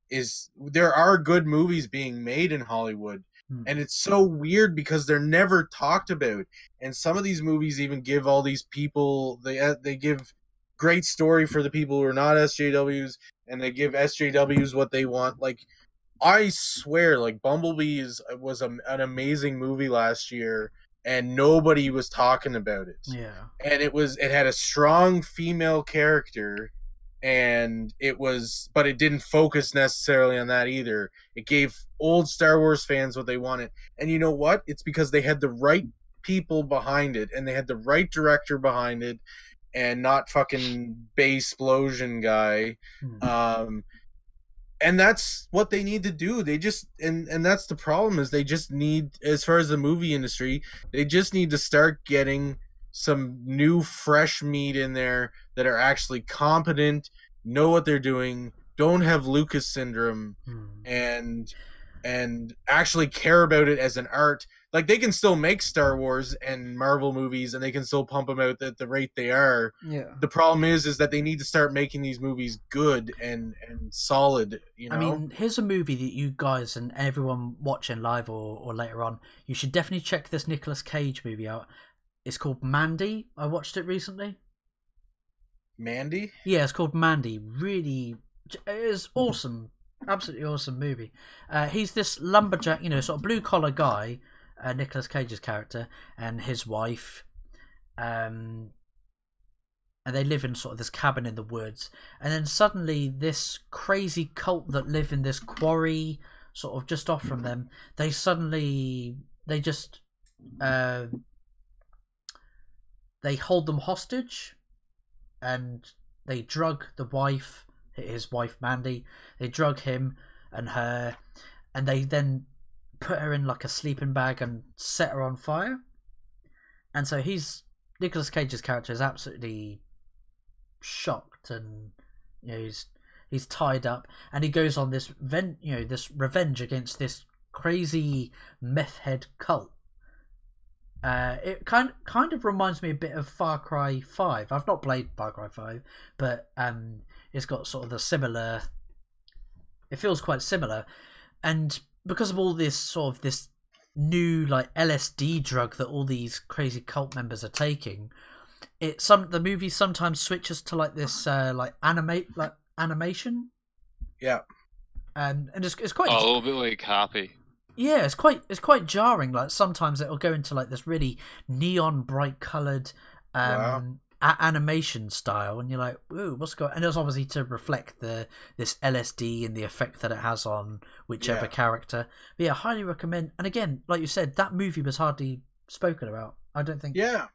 is there are good movies being made in Hollywood. And it's so weird because they're never talked about. And some of these movies even give all these people, they give great story for the people who are not SJWs, and they give SJWs what they want. Like, I swear, like, Bumblebee was an amazing movie last year, and nobody was talking about it. Yeah. And it had a strong female character, but it didn't focus necessarily on that either. It gave old Star Wars fans what they wanted. And you know what? It's because they had the right people behind it, and they had the right director behind it, and not fucking Baysplosion guy. And that's what they need to do. They just, and that's the problem, is they just need, as far as the movie industry, they just need to start getting some new fresh meat in there that are actually competent, know what they're doing, don't have Lucas syndrome, and actually care about it as an art. Like, they can still make Star Wars and Marvel movies, and they can still pump them out at the rate they are. Yeah. The problem is that they need to start making these movies good and solid, you know? I mean, here's a movie that you guys and everyone watching live or later on, you should definitely check this Nicolas Cage movie out. It's called Mandy. I watched it recently. Mandy? Yeah, it's called Mandy. Really, it is awesome. Absolutely awesome movie. He's this lumberjack, sort of blue-collar guy, Nicolas Cage's character, and his wife. And they live in sort of this cabin in the woods. And then suddenly this crazy cult that live in this quarry sort of just off from them, they hold them hostage, and they drug the wife, his wife Mandy. They drug him and her, and they then put her in like a sleeping bag and set her on fire. And so Nicolas Cage's character is absolutely shocked, and he's tied up, and he goes on this this revenge against this crazy meth head cult. It kind of reminds me a bit of Far Cry 5. I've not played Far Cry 5, but it's got sort of the similar. It feels quite similar, and because of all this sort of this new like LSD drug that all these crazy cult members are taking, the movie sometimes switches to like this animation. Yeah, and it's quite a little bit like Happy. Yeah, it's quite jarring. Like, sometimes it'll go into like this really neon bright coloured animation style, and you're like, "Ooh, what's going?" And it's obviously to reflect this LSD and the effect that it has on whichever character. But yeah, highly recommend. And again, like you said, that movie was hardly spoken about. I don't think. Yeah.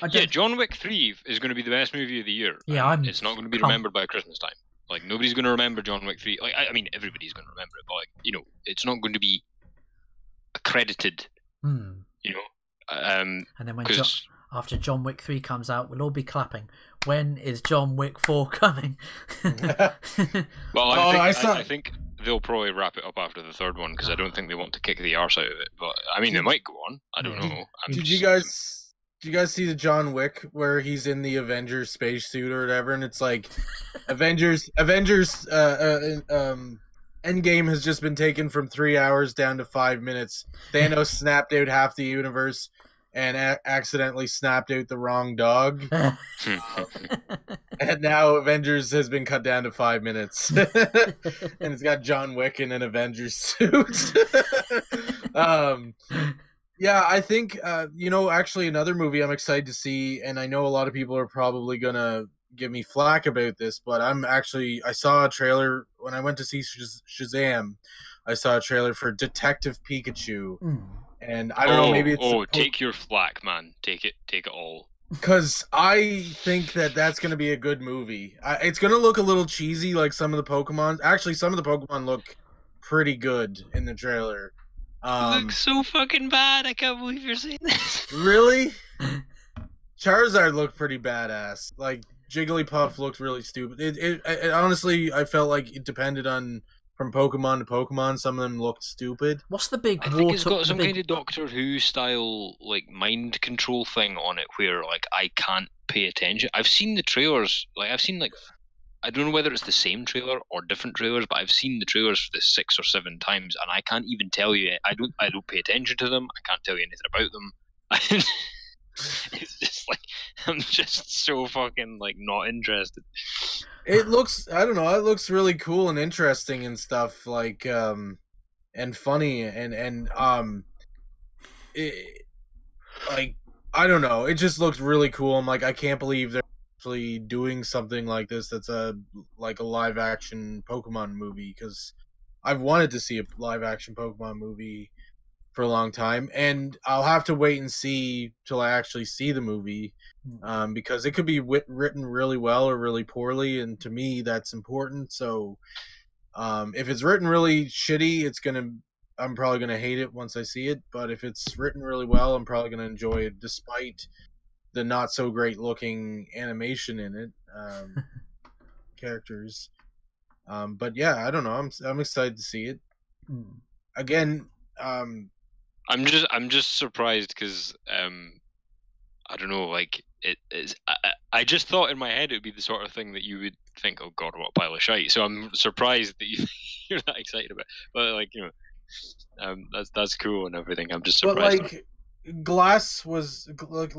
John Wick 3 is going to be the best movie of the year. Yeah, it's not going to be remembered by Christmas time. Like, nobody's going to remember John Wick 3. Like, I mean, everybody's going to remember it, but like, it's not going to be accredited, and then after John Wick 3 comes out, we'll all be clapping. When is John Wick 4 coming? Well, I think they'll probably wrap it up after the third one, because I don't think they want to kick the arse out of it. But I mean, they might go on. I don't know. Did you guys do you guys see the John Wick where he's in the Avengers spacesuit or whatever, and it's like Avengers Endgame has just been taken from 3 hours down to 5 minutes. Thanos snapped out half the universe and accidentally snapped out the wrong dog. And now Avengers has been cut down to 5 minutes. And it's got John Wick in an Avengers suit. Yeah, I think, actually another movie I'm excited to see, and I know a lot of people are probably going to give me flack about this, but I saw a trailer when I went to see Shazam. I saw a trailer for Detective Pikachu. And I don't know, maybe it's... take your flack, man. Take it all. Because I think that's going to be a good movie. It's going to look a little cheesy like some of the Pokemon. Actually, some of the Pokemon look pretty good in the trailer. It looks so fucking bad. I can't believe you're saying this. Really? Charizard looked pretty badass. Like, Jigglypuff looked really stupid. It honestly, I felt like it depended on from Pokemon to Pokemon. Some of them looked stupid. What's the big I think it's got some kind of Doctor Who style, like, mind control thing on it where, like, I can't pay attention. I've seen the trailers. I don't know whether it's the same trailer or different trailers, but I've seen the trailers for this 6 or 7 times, and I can't even tell you. I don't pay attention to them. I can't tell you anything about them. It's just like I'm just so fucking like not interested. It looks, I don't know, it looks really cool and interesting and stuff, like and funny and like I don't know, it just looks really cool. I'm like, I can't believe they're actually doing something like this that's a live action Pokemon movie, because I've wanted to see a live action Pokemon movie for a long time, and I'll have to wait and see till I actually see the movie, because it could be written really well or really poorly, and to me that's important. So if it's written really shitty, I'm probably gonna hate it once I see it, but if it's written really well, I'm probably gonna enjoy it despite the not so great looking animation in it, characters. But yeah, I don't know, I'm excited to see it. Again, I'm just surprised because I don't know, like it is. I just thought in my head it would be the sort of thing that you would think, oh god, what a pile of shite. So I'm surprised that you're that excited about it. But like, you know, that's cool and everything. I'm just surprised. But like, Glass was let's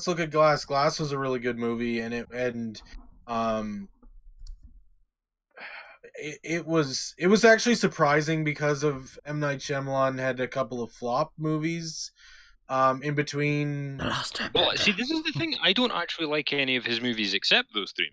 look at Glass. Glass was a really good movie, and it was actually surprising because of M. Night Shyamalan had a couple of flop movies in between. Well, see, this is the thing. I don't actually like any of his movies except those 3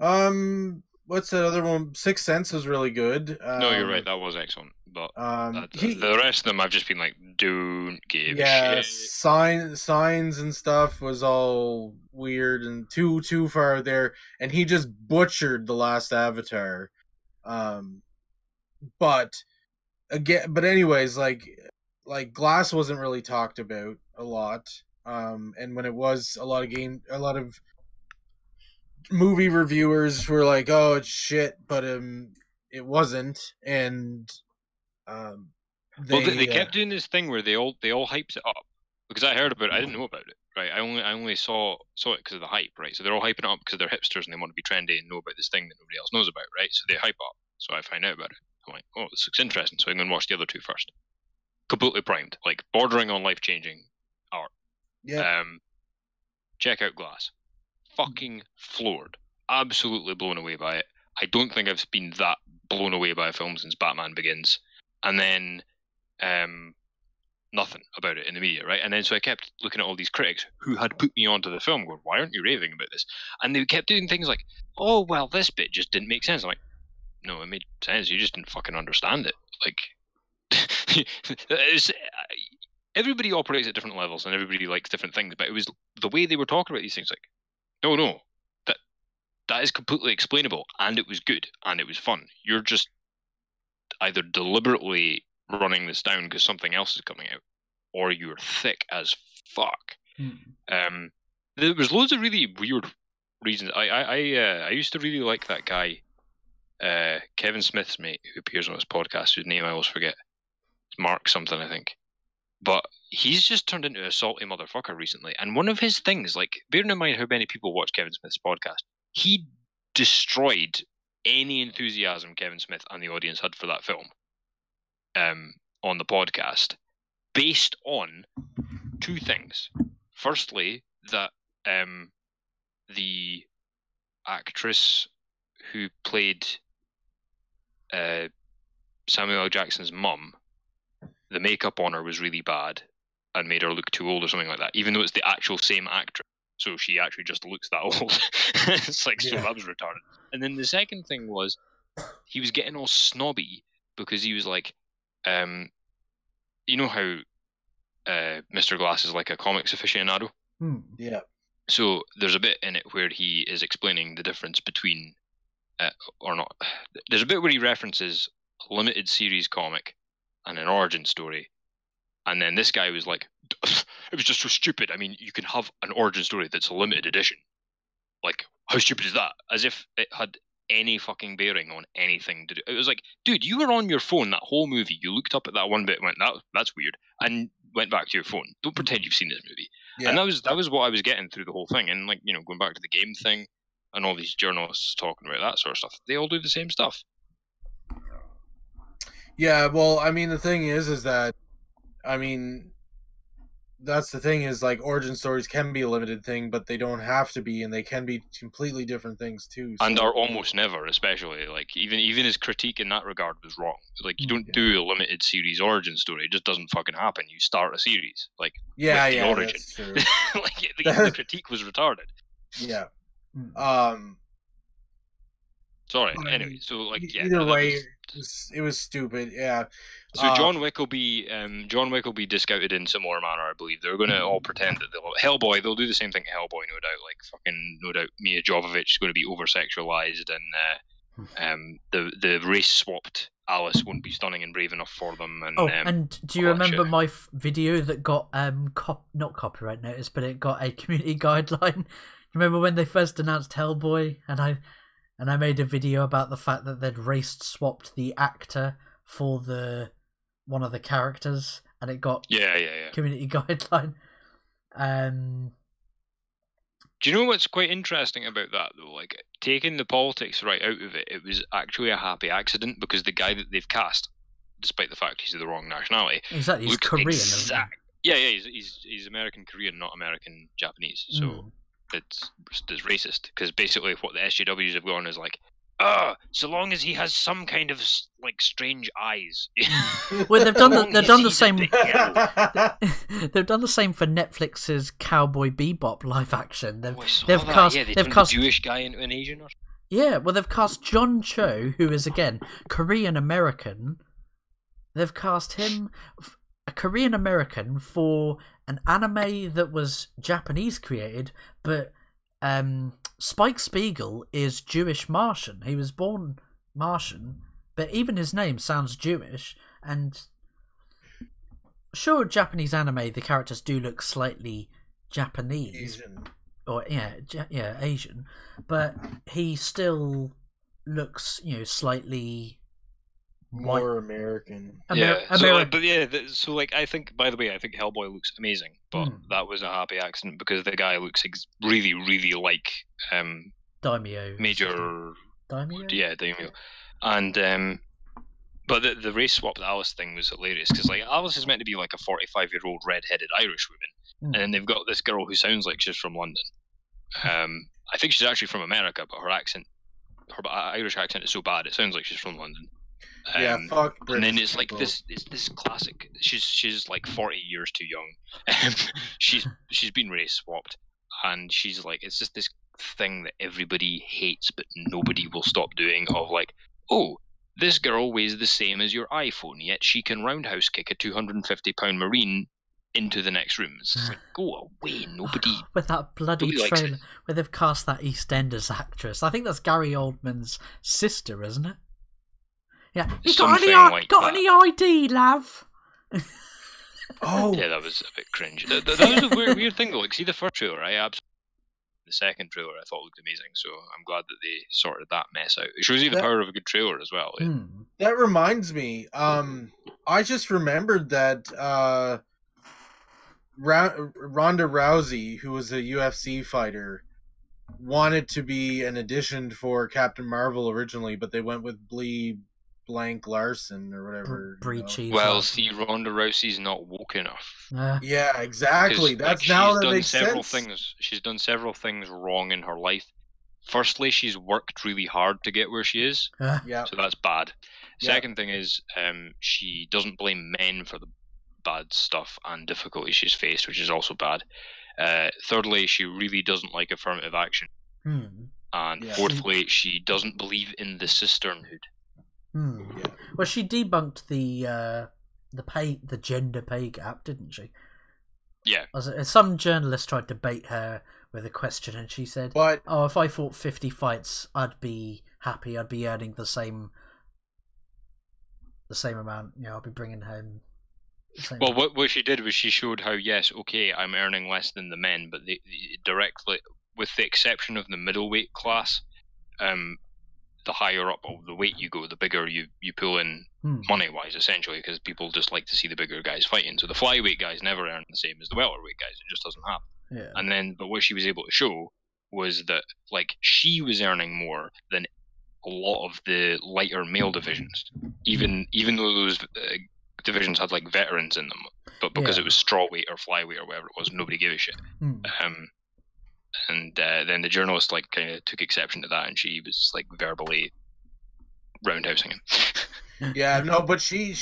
movies. What's that other one? Sixth Sense was really good. No, you're right. That was excellent. But the rest of them, I've just been like, don't give a shit. Signs and stuff was all weird and too far there, and he just butchered the last Avatar. But anyways, like Glass wasn't really talked about a lot. And when it was, a lot of movie reviewers were like, "Oh, it's shit," but it wasn't, and they kept doing this thing where they all hypes it up, because I heard about it. I didn't know about it, right? I only saw it because of the hype, right? So they're all hyping it up because they're hipsters and they want to be trendy and know about this thing that nobody else knows about, right? So they hype up. So I find out about it. I'm like, oh, this looks interesting. So I'm going to watch the other 2 first. Completely primed, like bordering on life-changing art. Yeah. Check out Glass. Fucking floored. Absolutely blown away by it. I don't think I've been that blown away by a film since Batman Begins. And then nothing about it in the media, right? And then so I kept looking at all these critics who had put me onto the film going, why aren't you raving about this? And they kept doing things like, oh, well, this bit just didn't make sense. I'm like, no, it made sense. You just didn't fucking understand it. Like, everybody operates at different levels and everybody likes different things, but it was the way they were talking about these things, like, no, that is completely explainable, and it was good, and it was fun. You're just either deliberately running this down because something else is coming out, or you're thick as fuck. There was loads of really weird reasons. I used to really like that guy, Kevin Smith's mate, who appears on his podcast, whose name I always forget. It's Mark something, I think. But he's just turned into a salty motherfucker recently. And one of his things, like, bearing in mind how many people watch Kevin Smith's podcast, he destroyed any enthusiasm Kevin Smith and the audience had for that film on the podcast, based on two things. Firstly, that the actress who played Samuel L. Jackson's mum, the makeup on her was really bad and made her look too old or something like that, even though it's the actual same actress. So she actually just looks that old. It's like, so that was retarded. And then the second thing was, he was getting all snobby because he was like, you know how Mr. Glass is like a comics aficionado? Yeah. So there's a bit in it where he is explaining the difference between, or not, there's a bit where he references a limited series comic and an origin story. And then this guy was like, it was just so stupid. I mean, you can have an origin story that's a limited edition. Like, how stupid is that? As if it had any fucking bearing on anything to do. It was like, dude, you were on your phone that whole movie. You looked up at that one bit and went, that's weird, and went back to your phone. Don't pretend you've seen this movie. Yeah. And that was what I was getting through the whole thing. And like, you know, going back to the game thing and all these journalists talking about that sort of stuff, they all do the same stuff. Yeah, well, I mean, the thing is that, I mean, that's the thing is, like, origin stories can be a limited thing, but they don't have to be, and they can be completely different things too. So. And are almost never, especially, like, even his critique in that regard was wrong. Like, you don't do a limited series origin story; it just doesn't fucking happen. You start a series, like, with the origin. That's true. Like, the critique was retarded. Yeah. Sorry. Anyway, so like, yeah. Either way, it was stupid. Yeah. So John Wick will be discounted in similar manner, I believe. They're going to all pretend that Hellboy. They'll do the same thing to Hellboy, no doubt. Like, fucking no doubt, Mia Jovovich is going to be over sexualized, and the race swapped Alice won't be stunning and brave enough for them. And and do you remember my video that got not copyright notice, but it got a community guideline? Remember when they first announced Hellboy, and I made a video about the fact that they'd race swapped the actor for one of the characters, and it got community guideline. Do you know what's quite interesting about that though? Like, taking the politics right out of it, it was actually a happy accident, because the guy that they've cast, despite the fact he's the wrong nationality, exactly, he's Korean. He's American Korean, not American Japanese. So it's racist, because basically what the SJWs have gone is like, so long as he has some kind of like strange eyes. Well, they've done the same. They've done the same for Netflix's Cowboy Bebop live action. They've cast a Jewish guy into an Asian. Yeah, well, they've cast John Cho, who is again Korean American. They've cast him, a Korean American, for an anime that was Japanese created, but Spike Spiegel is Jewish Martian. He was born Martian, but even his name sounds Jewish. And sure, Japanese anime, the characters do look slightly Japanese, Asian. Or Asian, but he still looks, slightly more American. So like, I think, by the way, I think Hellboy looks amazing, but that was a happy accident, because the guy looks really, really like Daimyo. Major Daimyo? Yeah, Daimyo. And but the race swapped Alice thing was hilarious, because like, Alice is meant to be like a 45-year-old red-headed Irish woman, and then they've got this girl who sounds like she's from London. I think she's actually from America, but her Irish accent is so bad it sounds like she's from London. Fuck. And then it's like this classic. She's like 40 years too young. She's been race swapped, and she's like, it's just this thing that everybody hates, but nobody will stop doing. Of like, oh, this girl weighs the same as your iPhone, yet she can roundhouse kick a 250-pound Marine into the next room. It's just like, go away, nobody. With that bloody trailer where they've cast that EastEnders actress. I think that's Gary Oldman's sister, isn't it? Yeah. You got any ID, love? Oh. Yeah, that was a bit cringe. That was a weird thing though. Like, see the first trailer, the second trailer I thought looked amazing, so I'm glad that they sorted that mess out. It shows you the power of a good trailer as well. Yeah. That reminds me, I just remembered that Ronda Rousey, who was a UFC fighter, wanted to be an addition for Captain Marvel originally, but they went with Brie Blank Larson or whatever. Brie Cheese Well, Larson. see, Ronda Rousey's not woke enough. Yeah, exactly. 'Cause, That's like, now she's that done makes several sense. things. She's done several things wrong in her life. Firstly, she's worked really hard to get where she is, Yeah. so that's bad. Yeah. Second thing is, she doesn't blame men for the bad stuff and difficulties she's faced, which is also bad. Thirdly, she really doesn't like affirmative action. And Yeah. fourthly, she doesn't believe in the sisterhood. Yeah. Well, she debunked the gender pay gap, didn't she? Yeah. Some journalist tried to bait her with a question, and she said, But "Oh, if I fought 50 fights, I'd be happy. I'd be earning the same amount. You know, I'd be bringing home." Well, what she did was she showed how, yes, okay, I'm earning less than the men, but they directly, with the exception of the middleweight class, the higher up of the weight you go, the bigger you pull in money-wise, essentially, because people just like to see the bigger guys fighting. So the flyweight guys never earn the same as the welterweight guys. It just doesn't happen. Yeah. And then, but what she was able to show was that, like, she was earning more than a lot of the lighter male divisions, even though those divisions had like veterans in them, but because it was strawweight or flyweight or whatever it was, nobody gave a shit. And then the journalist like kind of took exception to that, and she was like verbally roundhousing him. Yeah, no, but she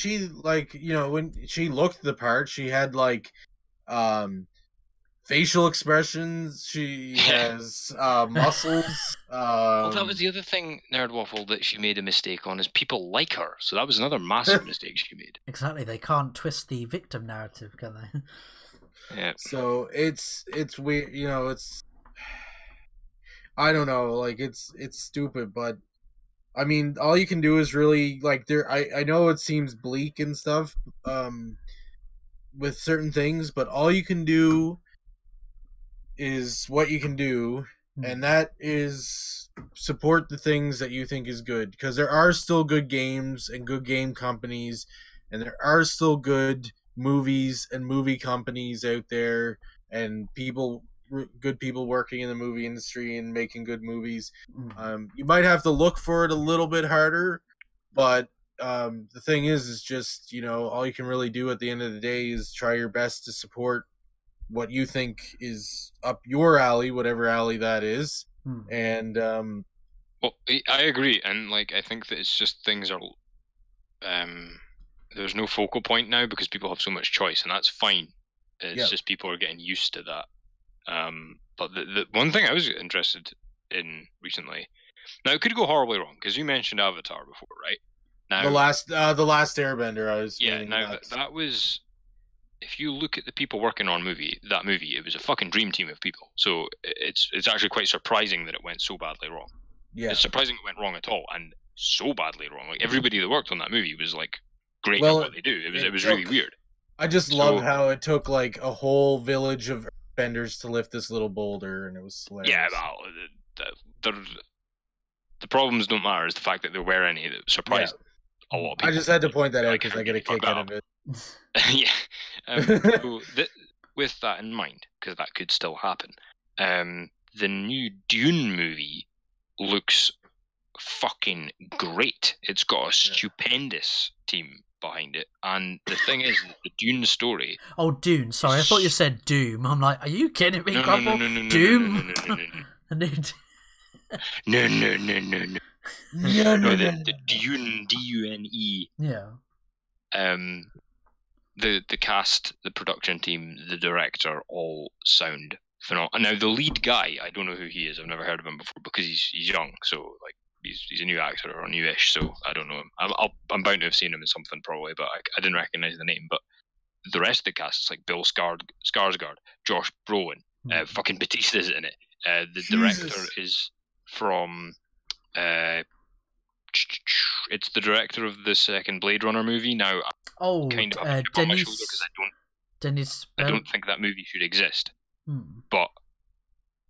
like, you know, when she looked the part, she had like facial expressions. She has muscles. Well, that was the other thing, Nerd Waffle, that she made a mistake on, is people like her. So that was another massive mistake she made. Exactly, they can't twist the victim narrative, can they? Yeah. So it's weird, you know. It's, I don't know, like it's stupid, but I mean, all you can do is really like there. I know it seems bleak and stuff, with certain things, but all you can do is what you can do, and that is support the things that you think is good, because there are still good games and good game companies, and there are still good movies and movie companies out there, and good people working in the movie industry and making good movies. You might have to look for it a little bit harder, but the thing is just, you know, all you can really do at the end of the day is try your best to support what you think is up your alley, whatever alley that is. And well, I agree, and like I think that it's just things are there's no focal point now because people have so much choice, and that's fine. It's just people are getting used to that. But the one thing I was interested in recently, now it could go horribly wrong because you mentioned Avatar before, right? Now the last Airbender, I was that was, if you look at the people working on that movie, it was a fucking dream team of people. So it's actually quite surprising that it went so badly wrong. Yeah, it's surprising it went wrong at all, and so badly wrong. Like everybody that worked on that movie was like great at what they do. It was really weird. I just love how it took like a whole village of benders to lift this little boulder, and it was hilarious. Yeah, well, the problems don't matter. It's the fact that there were any that surprised a lot of people. I just had to point that out because I get a kick out of it. So with that in mind, because that could still happen, the new Dune movie looks fucking great. It's got a stupendous team behind it, and the thing is, the Dune story. Oh, Dune! Sorry, I thought you said Doom. I'm like, are you kidding me, Grumble? Doom. No. The Dune, D-U-N-E. Yeah. The cast, the production team, the director, all sound phenomenal. Now the lead guy, I don't know who he is. I've never heard of him before because he's young. So like he's a new actor or newish. So I don't know him. I'm bound to have seen him in something probably, but I didn't recognize the name. But the rest of the cast, it's like Bill Skarsgård, Josh Brolin, fucking Batista's in it. The director is from. It's the director of the second Blade Runner movie. Now, kind of a chip on my shoulder because I don't think that movie should exist. But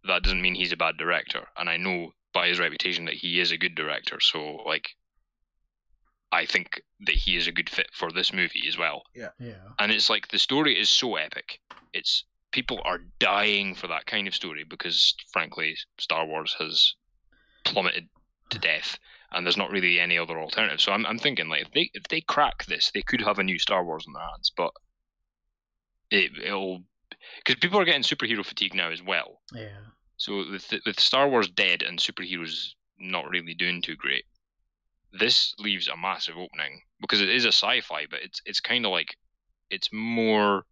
that doesn't mean he's a bad director, and I know by his reputation that he is a good director. So, like, I think that he is a good fit for this movie as well. Yeah. And it's like the story is so epic. It's people are dying for that kind of story because, frankly, Star Wars has plummeted to death, and there's not really any other alternative. So I'm thinking, like, if they crack this, they could have a new Star Wars in their hands. But it'll, because people are getting superhero fatigue now as well. Yeah. So with Star Wars dead and superheroes not really doing too great, this leaves a massive opening because it is a sci-fi, but it's kind of like it's more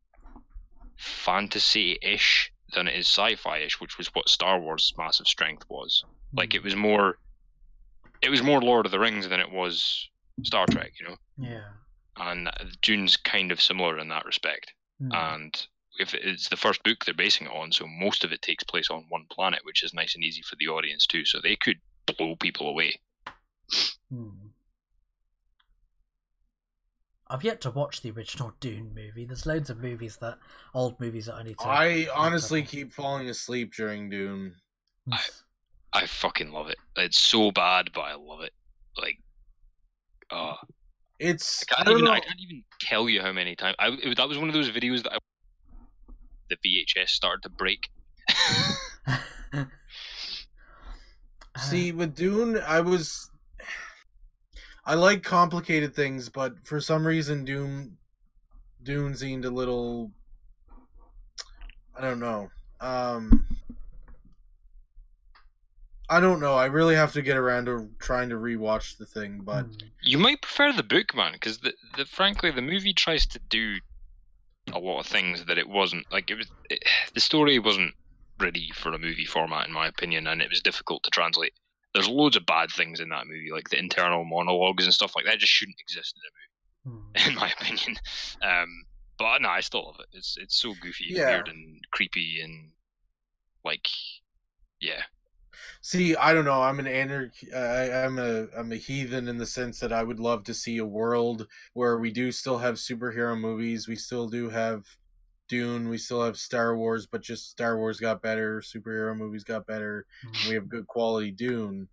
fantasy-ish than it is sci-fi-ish, which was what Star Wars' massive strength was. Like it was more Lord of the Rings than it was Star Trek, you know. Yeah. And Dune's kind of similar in that respect. And if it's the first book they're basing it on, so most of it takes place on one planet, which is nice and easy for the audience too. So they could blow people away. I've yet to watch the original Dune movie. There's loads of old movies that I need to. I honestly keep falling asleep during Dune. I fucking love it. It's so bad, but I love it. Like, it's. I can't even tell you how many times. That was one of those videos that the VHS started to break. See, with Dune, I like complicated things, but for some reason, Dune seemed a little. I don't know. I don't know. I really have to get around to trying to rewatch the thing, but you might prefer the book, man, because frankly, the movie tries to do a lot of things that it wasn't. Like the story wasn't ready for a movie format, in my opinion, and it was difficult to translate. There's loads of bad things in that movie, like the internal monologues and stuff like that. Just shouldn't exist in a movie, in my opinion. But no, I still love it. It's so goofy and weird and creepy and like, yeah. See, I don't know. I'm an I'm a heathen in the sense that I would love to see a world where we do still have superhero movies. We still do have Dune. We still have Star Wars, but just Star Wars got better. Superhero movies got better. And we have good quality Dune.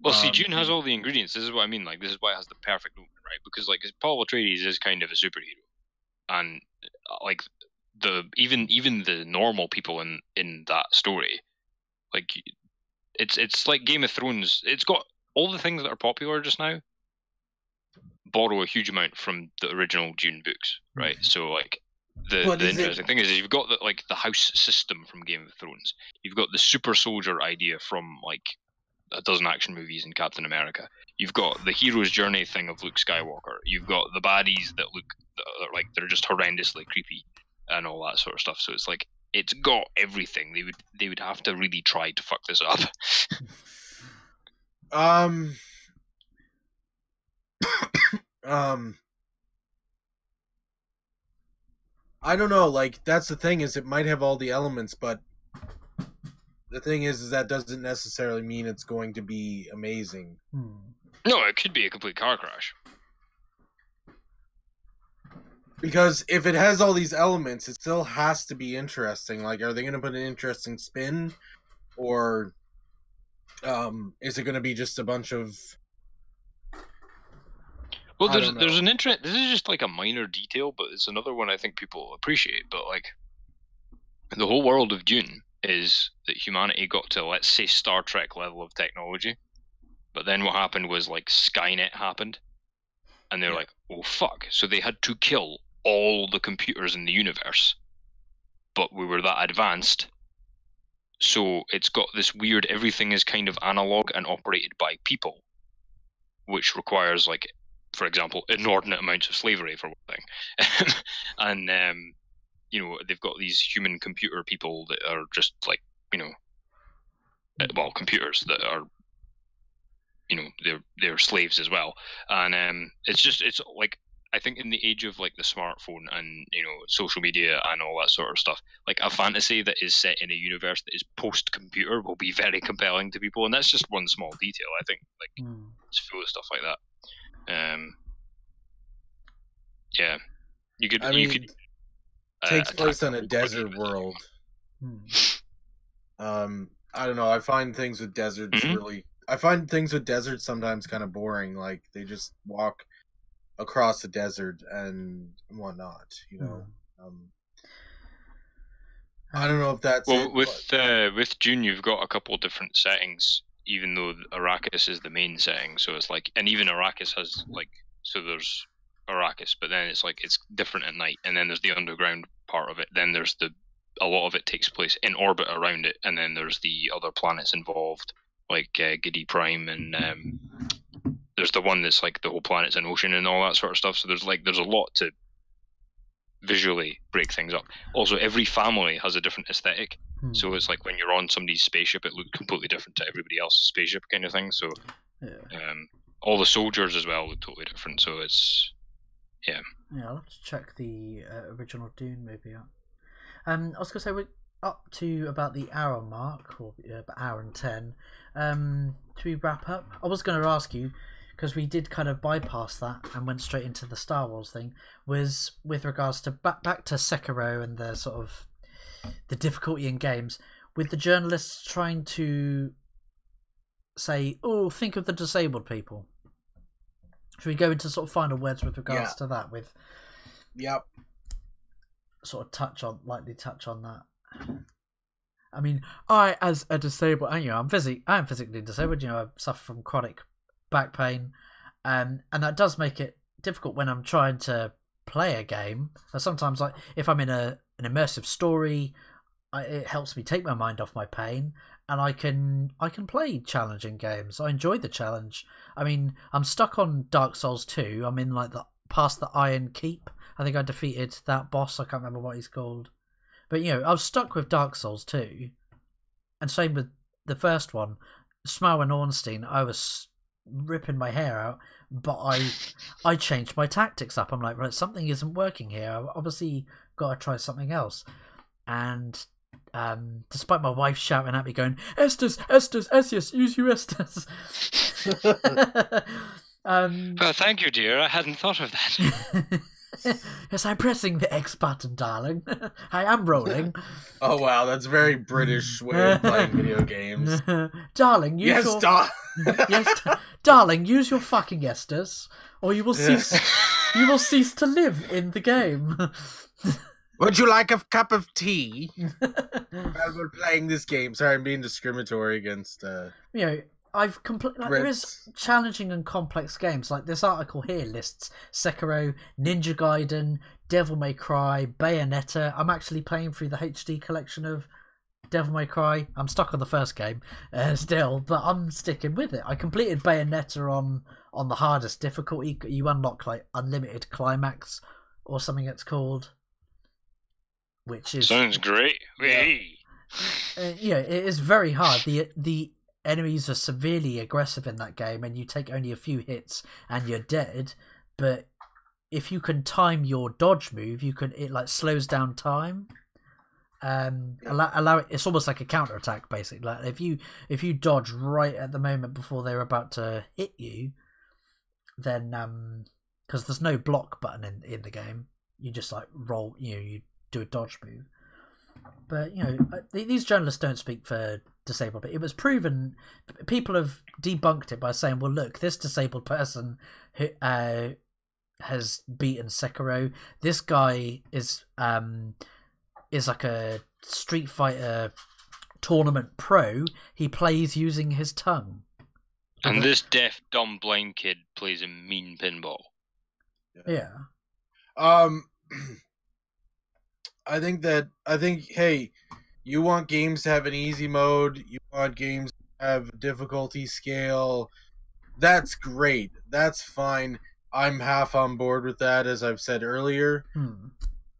Well, see, Dune has all the ingredients. This is what I mean. Like, this is why it has the perfect opening, right? Because like Paul Atreides is kind of a superhero, and like even the normal people in that story, like. It's like Game of Thrones. It's got all the things that are popular just now. Borrow a huge amount from the original Dune books, right? So like the interesting thing is you've got the house system from Game of Thrones. You've got the super soldier idea from like a dozen action movies in Captain America. You've got the hero's journey thing of Luke Skywalker. You've got the baddies that are like they're just horrendously creepy and all that sort of stuff. So it's like. It's got everything. They would have to really try to fuck this up. I don't know. Like that's the thing is it might have all the elements, but the thing is that doesn't necessarily mean it's going to be amazing. No, it could be a complete car crash. Because if it has all these elements, it still has to be interesting. Like, are they going to put an interesting spin? Or is it going to be just a bunch of... Well, there's an interest... This is just like a minor detail, but it's another one I think people appreciate. But, like, the whole world of Dune is that humanity got to, let's say, Star Trek level of technology. But then what happened was, like, Skynet happened. And they're like, oh, fuck. So they had to kill all the computers in the universe, but we were that advanced, so it's got this weird everything is kind of analog and operated by people, which requires, like, for example, inordinate amounts of slavery for one thing. And you know, they've got these human computer people that are just like, you know, well, computers that are, you know, they're slaves as well. And it's like, I think in the age of like the smartphone and, you know, social media and all that sort of stuff, like a fantasy that is set in a universe that is post-computer will be very compelling to people, and that's just one small detail. I think like it's full of stuff like that. Yeah, you could. Takes place on a desert world. I don't know. I find things with deserts I find things with deserts sometimes kind of boring. Like they just walk across the desert and whatnot. You know, I don't know if that's well it, with Dune, you've got a couple of different settings. Even though Arrakis is the main setting, so it's like, and even Arrakis has like, so there's Arrakis, but then it's like it's different at night, and then there's the underground part of it. Then there's a lot of it takes place in orbit around it, and then there's the other planets involved, like Gidi Prime, and there's the one that's like the whole planet's an ocean and all that sort of stuff. So there's a lot to visually break things up. Also, every family has a different aesthetic. So it's like when you're on somebody's spaceship, it looks completely different to everybody else's spaceship, kind of thing. So all the soldiers as well look totally different. So it's yeah. I'll have to check the original Dune movie out. I was gonna say we're up to about the hour mark, or hour and 10. To we wrap up, I was going to ask you, because we did kind of bypass that and went straight into the Star Wars thing, was with regards to back to Sekiro and the sort of the difficulty in games, with the journalists trying to say, oh, think of the disabled people. Should we go into sort of final words with regards to that? With sort of lightly touch on that. I mean, I, as a disabled, you know, I am physically disabled. You know, I suffer from chronic back pain, and that does make it difficult when I'm trying to play a game. Sometimes, like if I'm in an immersive story, it helps me take my mind off my pain, and I can play challenging games. I enjoy the challenge. I mean, I'm stuck on Dark Souls 2. I'm in like past the Iron Keep. I think I defeated that boss. I can't remember what he's called. But, you know, I was stuck with Dark Souls 2. And same with the first one. Smaug and Ornstein, I was ripping my hair out. But I changed my tactics up. I'm like, right, something isn't working here. I've obviously got to try something else. And despite my wife shouting at me going, Estus, Esius, use your Estus. Well, thank you, dear. I hadn't thought of that. Yes, I'm pressing the X button, darling. I am rolling. Oh wow, that's a very British way of playing video games. Darling, use darling, use your fucking Estus, or you will cease. You will cease to live in the game. Would you like a cup of tea while we're playing this game? Sorry, I'm being discriminatory against. You know, there is challenging and complex games. Like this article here lists Sekiro, Ninja Gaiden, Devil May Cry, Bayonetta. I'm actually playing through the HD collection of Devil May Cry. I'm stuck on the first game still, but I'm sticking with it. I completed Bayonetta on the hardest difficulty. You unlock like unlimited climax or something it's called, which is sounds great. Yeah, it is very hard. The enemies are severely aggressive in that game, and you take only a few hits and you're dead. But if you can time your dodge move, it like slows down time. Allow it. It's almost like a counter attack, basically. Like if you dodge right at the moment before they're about to hit you, then because there's no block button in the game, you just like roll. You know, you do a dodge move. But you know, these journalists don't speak for disabled, but it was proven. People have debunked it by saying, well, look, this disabled person who has beaten Sekiro. This guy is like a Street Fighter tournament pro. He plays using his tongue. And this deaf, dumb, blind kid plays a mean pinball. Yeah. I think, hey, you want games to have an easy mode, you want games to have a difficulty scale, that's great. That's fine. I'm half on board with that, as I've said earlier.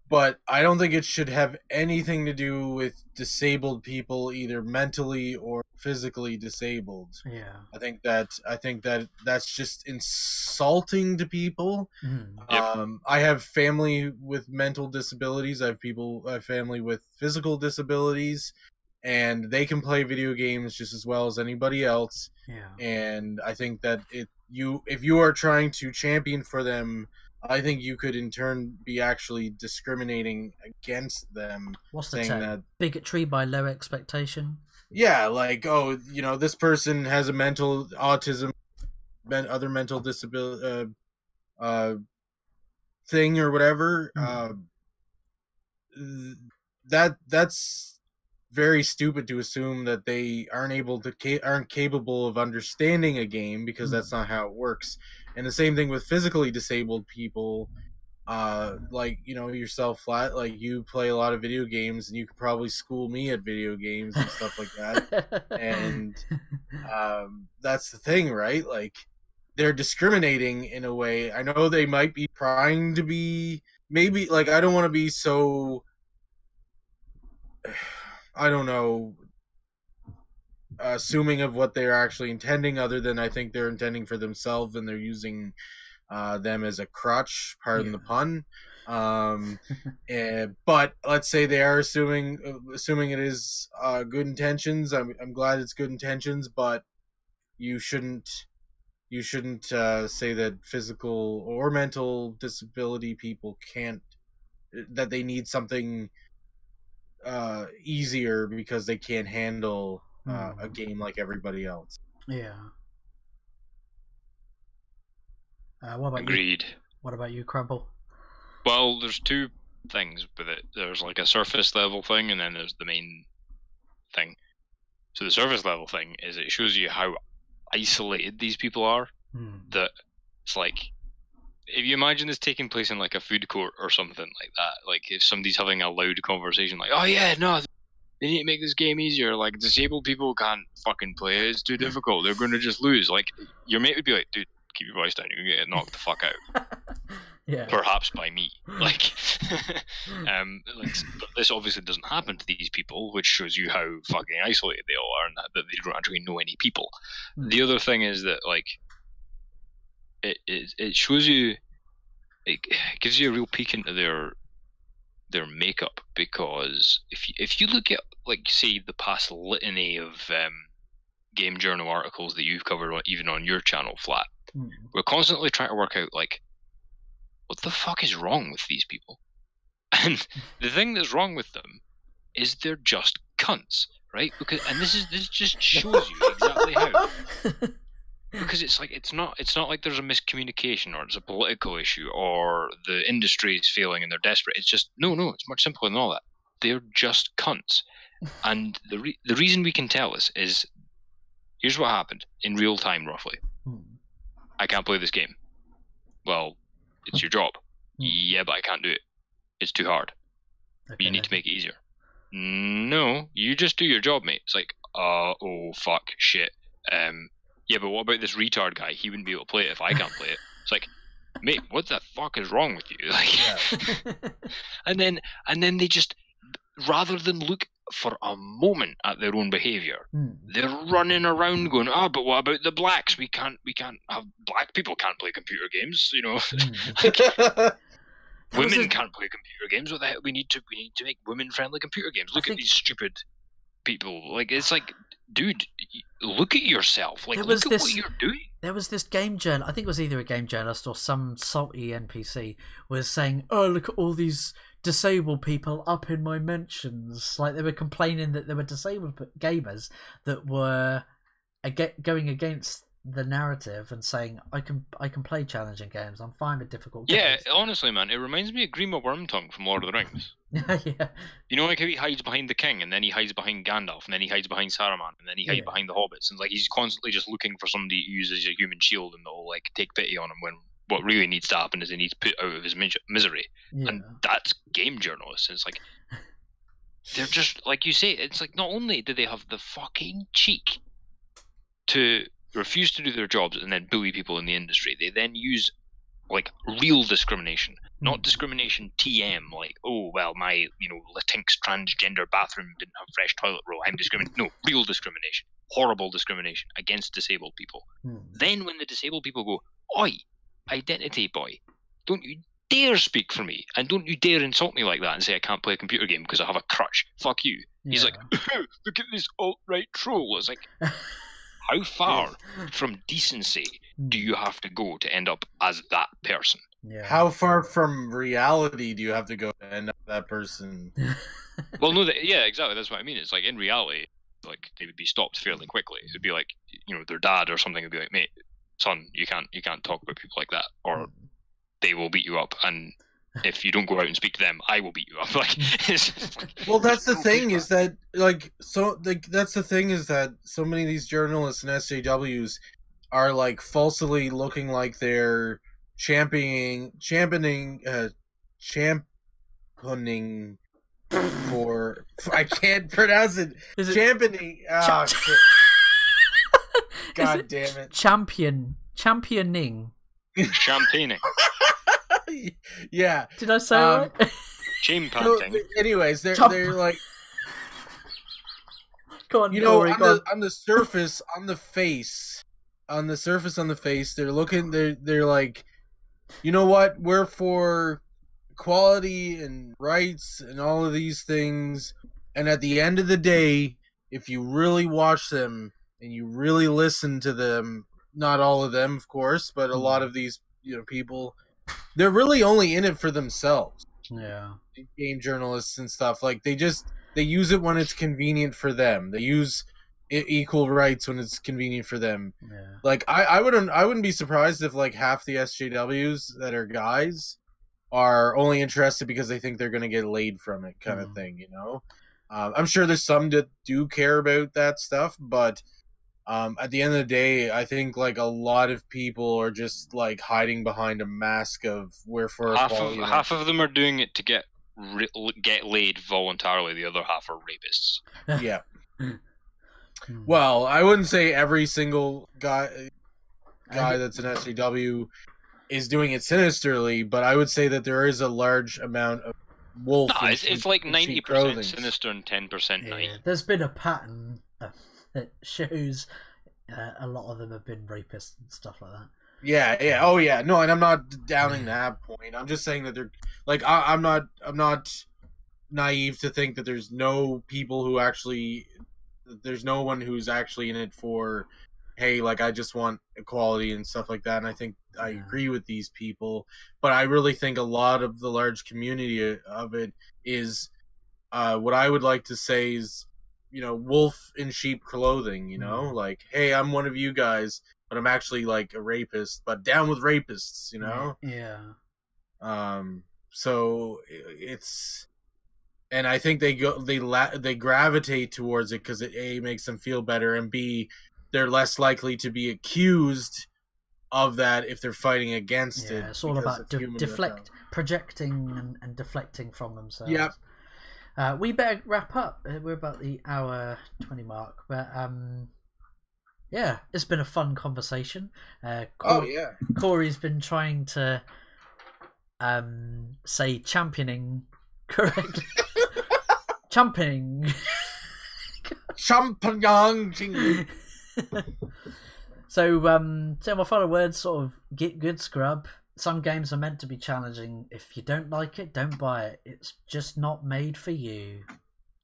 But I don't think it should have anything to do with disabled people, either mentally or physically disabled. Yeah. I think that that's just insulting to people. Yep. I have family with mental disabilities. I have family with physical disabilities, and they can play video games just as well as anybody else. Yeah. And I think that if you are trying to champion for them, I think you could in turn be actually discriminating against them. What's the term? Bigotry by low expectation? Yeah, like, oh, you know, this person has a mental autism, other mental disability, thing or whatever, that's very stupid to assume that they aren't capable of understanding a game, because that's not how it works. And the same thing with physically disabled people. Like, you know, yourself, Flat, like, you play a lot of video games, and you could probably school me at video games and stuff like that. And that's the thing, right? Like, they're discriminating in a way. I know they might be trying to be, maybe, like, I don't want to be so, I don't know, assuming of what they're actually intending, other than I think they're intending for themselves, and they're using them as a crutch, pardon the pun. But let's say they are assuming it is good intentions. I'm glad it's good intentions, but you shouldn't say that physical or mental disability people can't, that they need something easier because they can't handle a game like everybody else. Yeah. What about Agreed. you? What about you, Crumble? Well, there's two things with it. There's like a surface level thing, and then there's the main thing. So the surface level thing is it shows you how isolated these people are. That it's like, if you imagine this taking place in like a food court or something like that, like if somebody's having a loud conversation, like, oh yeah, no, they need to make this game easier. Like, disabled people can't fucking play it. It's too difficult. They're going to just lose. Like, your mate would be like, dude, keep your voice down. You're going to get knocked the fuck out. Yeah. Perhaps by me. Like, but this obviously doesn't happen to these people, which shows you how fucking isolated they all are, and that they don't actually know any people. The other thing is that, like, it shows you, it gives you a real peek into their makeup, because if you look at, like, say, the past litany of game journal articles that you've covered even on your channel, Flat, we're constantly trying to work out, like, what the fuck is wrong with these people? And the thing that's wrong with them is they're just cunts, right? And this just shows you exactly how. Because it's like it's not like there's a miscommunication or it's a political issue or the industry is failing and they're desperate. It's just no, it's much simpler than all that. They're just cunts. And the reason we can tell this is, here's what happened in real time, roughly. I can't play this game. Well, it's your job. Yeah, but I can't do it. It's too hard. Okay. You need to make it easier. No, you just do your job, mate. It's like, oh fuck, shit. Yeah, but what about this retard guy? He wouldn't be able to play it if I can't play it. It's like, mate, what the fuck is wrong with you? Like, yeah. and then they just, rather than look for a moment at their own behaviour, they're running around going, but what about the blacks? We can't have black people can't play computer games, you know. Like, women can't play computer games. What the hell? We need to make women friendly computer games. Look at these stupid people. Like, it's like, dude, look at yourself. Like, look at what you're doing. There was this game journal, I think it was either a game journalist or some salty NPC was saying, oh, look at all these disabled people up in my mentions. Like, they were complaining that there were disabled gamers that were going against the narrative and saying, I can play challenging games, I'm fine with difficult games. Yeah, honestly, man, it reminds me of Grima Wormtongue from Lord of the Rings. Yeah. You know, like how he hides behind the king, and then he hides behind Gandalf, and then he hides behind Saruman, and then he hides behind the hobbits, and like he's constantly just looking for somebody who uses a human shield and they'll like take pity on him, when what really needs to happen is he needs put out of his misery. Yeah. And that's game journalists. It's like, they're just, like you say, it's like, not only do they have the fucking cheek to refuse to do their jobs and then bully people in the industry, they then use like real discrimination, not discrimination TM, like, oh well, my, you know, Latinx transgender bathroom didn't have fresh toilet roll, I'm discriminating. No, real discrimination, horrible discrimination against disabled people. Then when the disabled people go, oi, identity boy, don't you dare speak for me, and don't you dare insult me like that and say I can't play a computer game because I have a crutch, fuck you. He's like, look at this alt-right troll. It's like, how far from decency do you have to go to end up as that person? Yeah. How far from reality do you have to go to end up that person? Well, no, yeah, exactly. That's what I mean. It's like, in reality, like, they would be stopped fairly quickly. It'd be like, you know, their dad or something would be like, mate, son, you can't talk about people like that. Or they will beat you up, and if you don't go out and speak to them, I will beat you up. Like, well, that's the thing is that that's the thing is that so many of these journalists and SJWs are like falsely looking like they're championing for I can't pronounce it. Is it championing. Shit. God damn it. Championing. championing. Yeah. Did I say it right? Chain So, panting. anyways, they're like, Go on, you know, Corey, go on. on the surface, on the face, they're looking, they're like, you know what, we're for equality and rights and all of these things, and at the end of the day, if you really watch them and you really listen to them, not all of them, of course, but a lot of these, you know, people, they're really only in it for themselves. Yeah. Game journalists and stuff, like they use it when it's convenient for them. They use equal rights when it's convenient for them. Yeah. Like I wouldn't be surprised if like half the SJWs that are guys are only interested because they think they're going to get laid from it, kind of thing, you know. I'm sure there's some that do care about that stuff, but at the end of the day, I think like a lot of people are just like hiding behind a mask of we're for equality. Half of them are doing it to get laid voluntarily. The other half are rapists. Yeah. Well, I wouldn't say every single guy that's an SJW is doing it sinisterly, but I would say that there is a large amount of wolf. No, it's like 90% sinister and 10% nice. Yeah, there's been a pattern that shows a lot of them have been rapists and stuff like that. Yeah. Oh, yeah. No, and I'm not downing that point. I'm just saying that they're like I'm not naive to think that there's no one who's actually in it for, hey, like I just want equality and stuff like that. And I think I agree with these people, but I really think a lot of the large community of it is what I would like to say is, you know, wolf in sheep clothing, you know, like, hey, I'm one of you guys, but I'm actually like a rapist, but down with rapists, you know? Yeah. So it's, and I think they gravitate towards it because it A, makes them feel better, and B, they're less likely to be accused of that if they're fighting against it. It's all about projecting and deflecting from themselves. Yep. We better wrap up. We're about the hour 20 mark, but yeah, it's been a fun conversation. Corey's been trying to say championing correctly. Championing. Championing. So my final words, sort of get good, scrub. Some games are meant to be challenging. If you don't like it, don't buy it. It's just not made for you,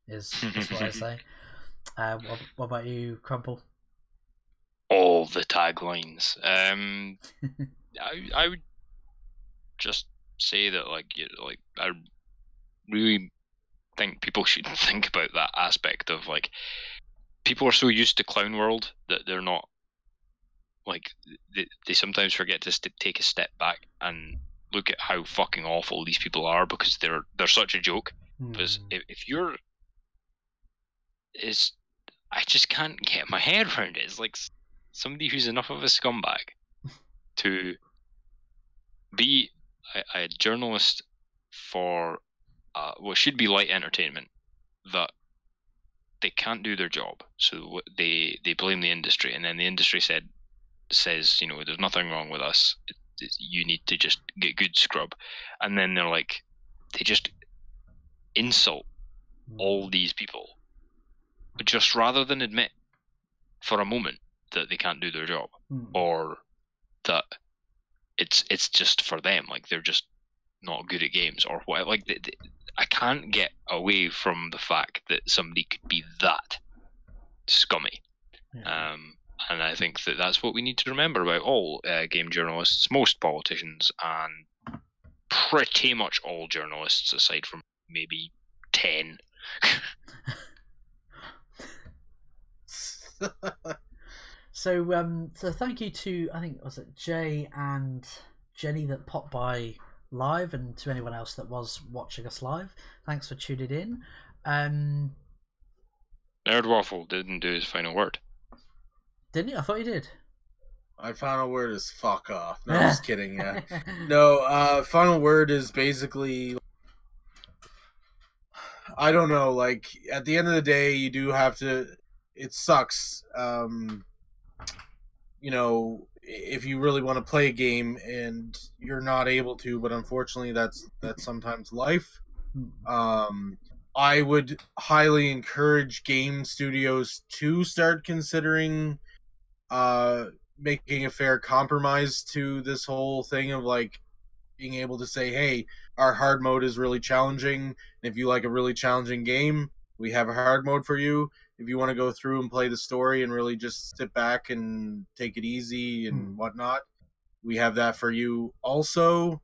is what I say. What about you, Crumple? All the taglines. I would just say that, I really think people should think about that aspect of, like, people are so used to Clown World that they're not, like, they sometimes forget to take a step back and look at how fucking awful these people are, because they're such a joke. Because if you're, I just can't get my head around it. It's like somebody who's enough of a scumbag to be a journalist for what should be light entertainment, that they can't do their job, so they blame the industry, and then the industry says, you know, there's nothing wrong with us, you need to just get good, scrub. And then they're like, they just insult all these people, just rather than admit for a moment that they can't do their job, or that it's just for them, like they're just not good at games or what. Like I can't get away from the fact that somebody could be that scummy. And I think that that's what we need to remember about all game journalists, most politicians, and pretty much all journalists, aside from maybe 10. So thank you to, I think, was it Jay and Jenny that popped by live, and to anyone else that was watching us live, thanks for tuning in. Nerd Waffle didn't do his final word. Didn't he? I thought he did. My final word is fuck off. No, I'm just kidding. Yeah. No, final word is basically, I don't know, like, at the end of the day, you do have to, it sucks, you know, if you really want to play a game and you're not able to, but unfortunately that's sometimes life. I would highly encourage game studios to start considering making a fair compromise to this whole thing of, like, being able to say, hey, our hard mode is really challenging, and if you like a really challenging game, we have a hard mode for you. If you want to go through and play the story and really just sit back and take it easy and whatnot, we have that for you also.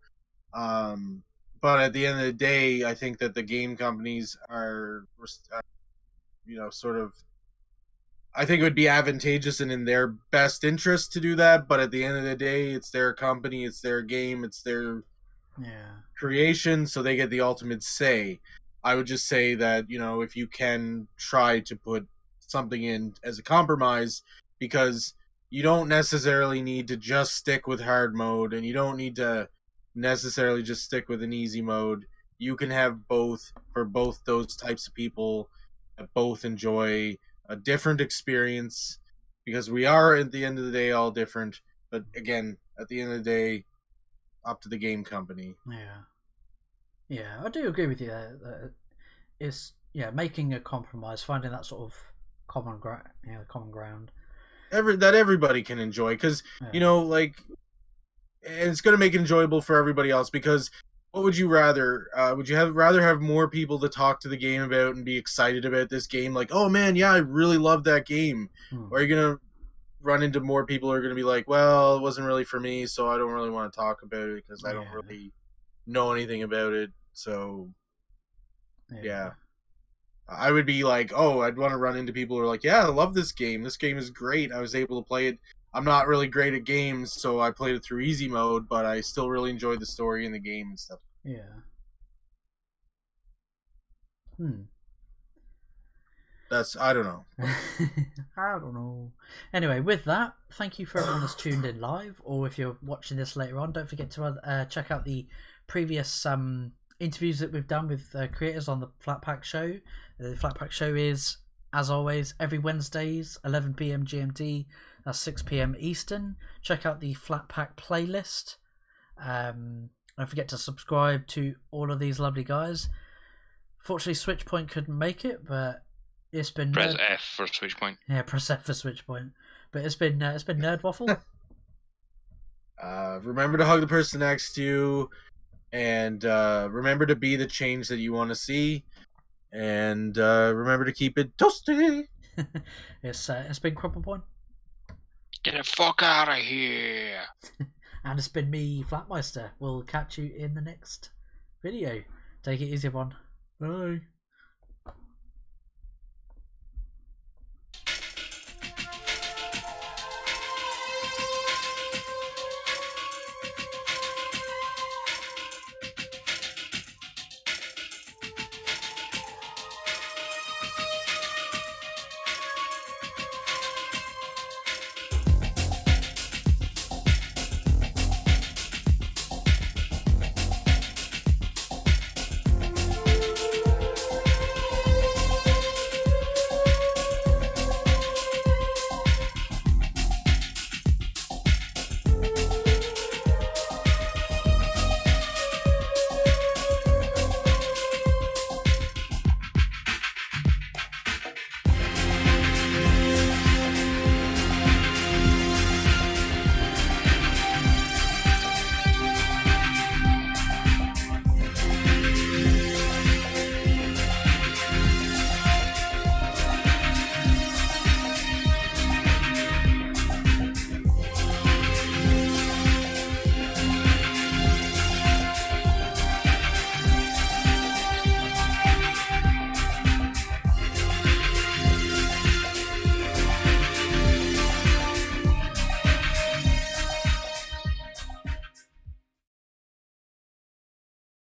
But at the end of the day, I think that the game companies are, you know, sort of, I think it would be advantageous and in their best interest to do that, but at the end of the day, it's their company, it's their game, it's their creation, so they get the ultimate say. I would just say that, you know, if you can try to put something in as a compromise, because you don't necessarily need to just stick with hard mode, and you don't need to necessarily just stick with an easy mode. You can have both for both those types of people that both enjoy a different experience, because we are at the end of the day all different, but again, at the end of the day, up to the game company. Yeah, I do agree with you there, that it's making a compromise, finding that sort of common ground that everybody can enjoy, because you know, like, and it's going to make it enjoyable for everybody else. Because what would you rather? Would you rather have more people to talk to the game about and be excited about this game? Like, oh man, yeah, I really love that game. Or are you going to run into more people who are going to be like, well, it wasn't really for me, so I don't really want to talk about it because I don't really know anything about it. So, yeah. I would be like, oh, I'd want to run into people who are like, yeah, I love this game. This game is great. I was able to play it. I'm not really great at games, so I played it through easy mode, but I still really enjoyed the story and the game and stuff. I don't know. I don't know. Anyway, with that, thank you for everyone that's tuned in live, or if you're watching this later on, don't forget to check out the previous interviews that we've done with creators on the Flat Pack Show. The Flat Pack Show is, as always, every Wednesdays, 11 PM GMT, that's 6 PM Eastern. Check out the Flat Pack playlist. Don't forget to subscribe to all of these lovely guys. Fortunately, Switchpoint couldn't make it, but it's been press F for Switchpoint. Yeah, press F for Switchpoint. But it's been Nerd Waffle. Remember to hug the person next to you, and remember to be the change that you want to see, and remember to keep it toasty. It's been Crumpleborn. Get the fuck out of here. And it's been me, Flatmeister. We'll catch you in the next video. Take it easy, everyone. Bye.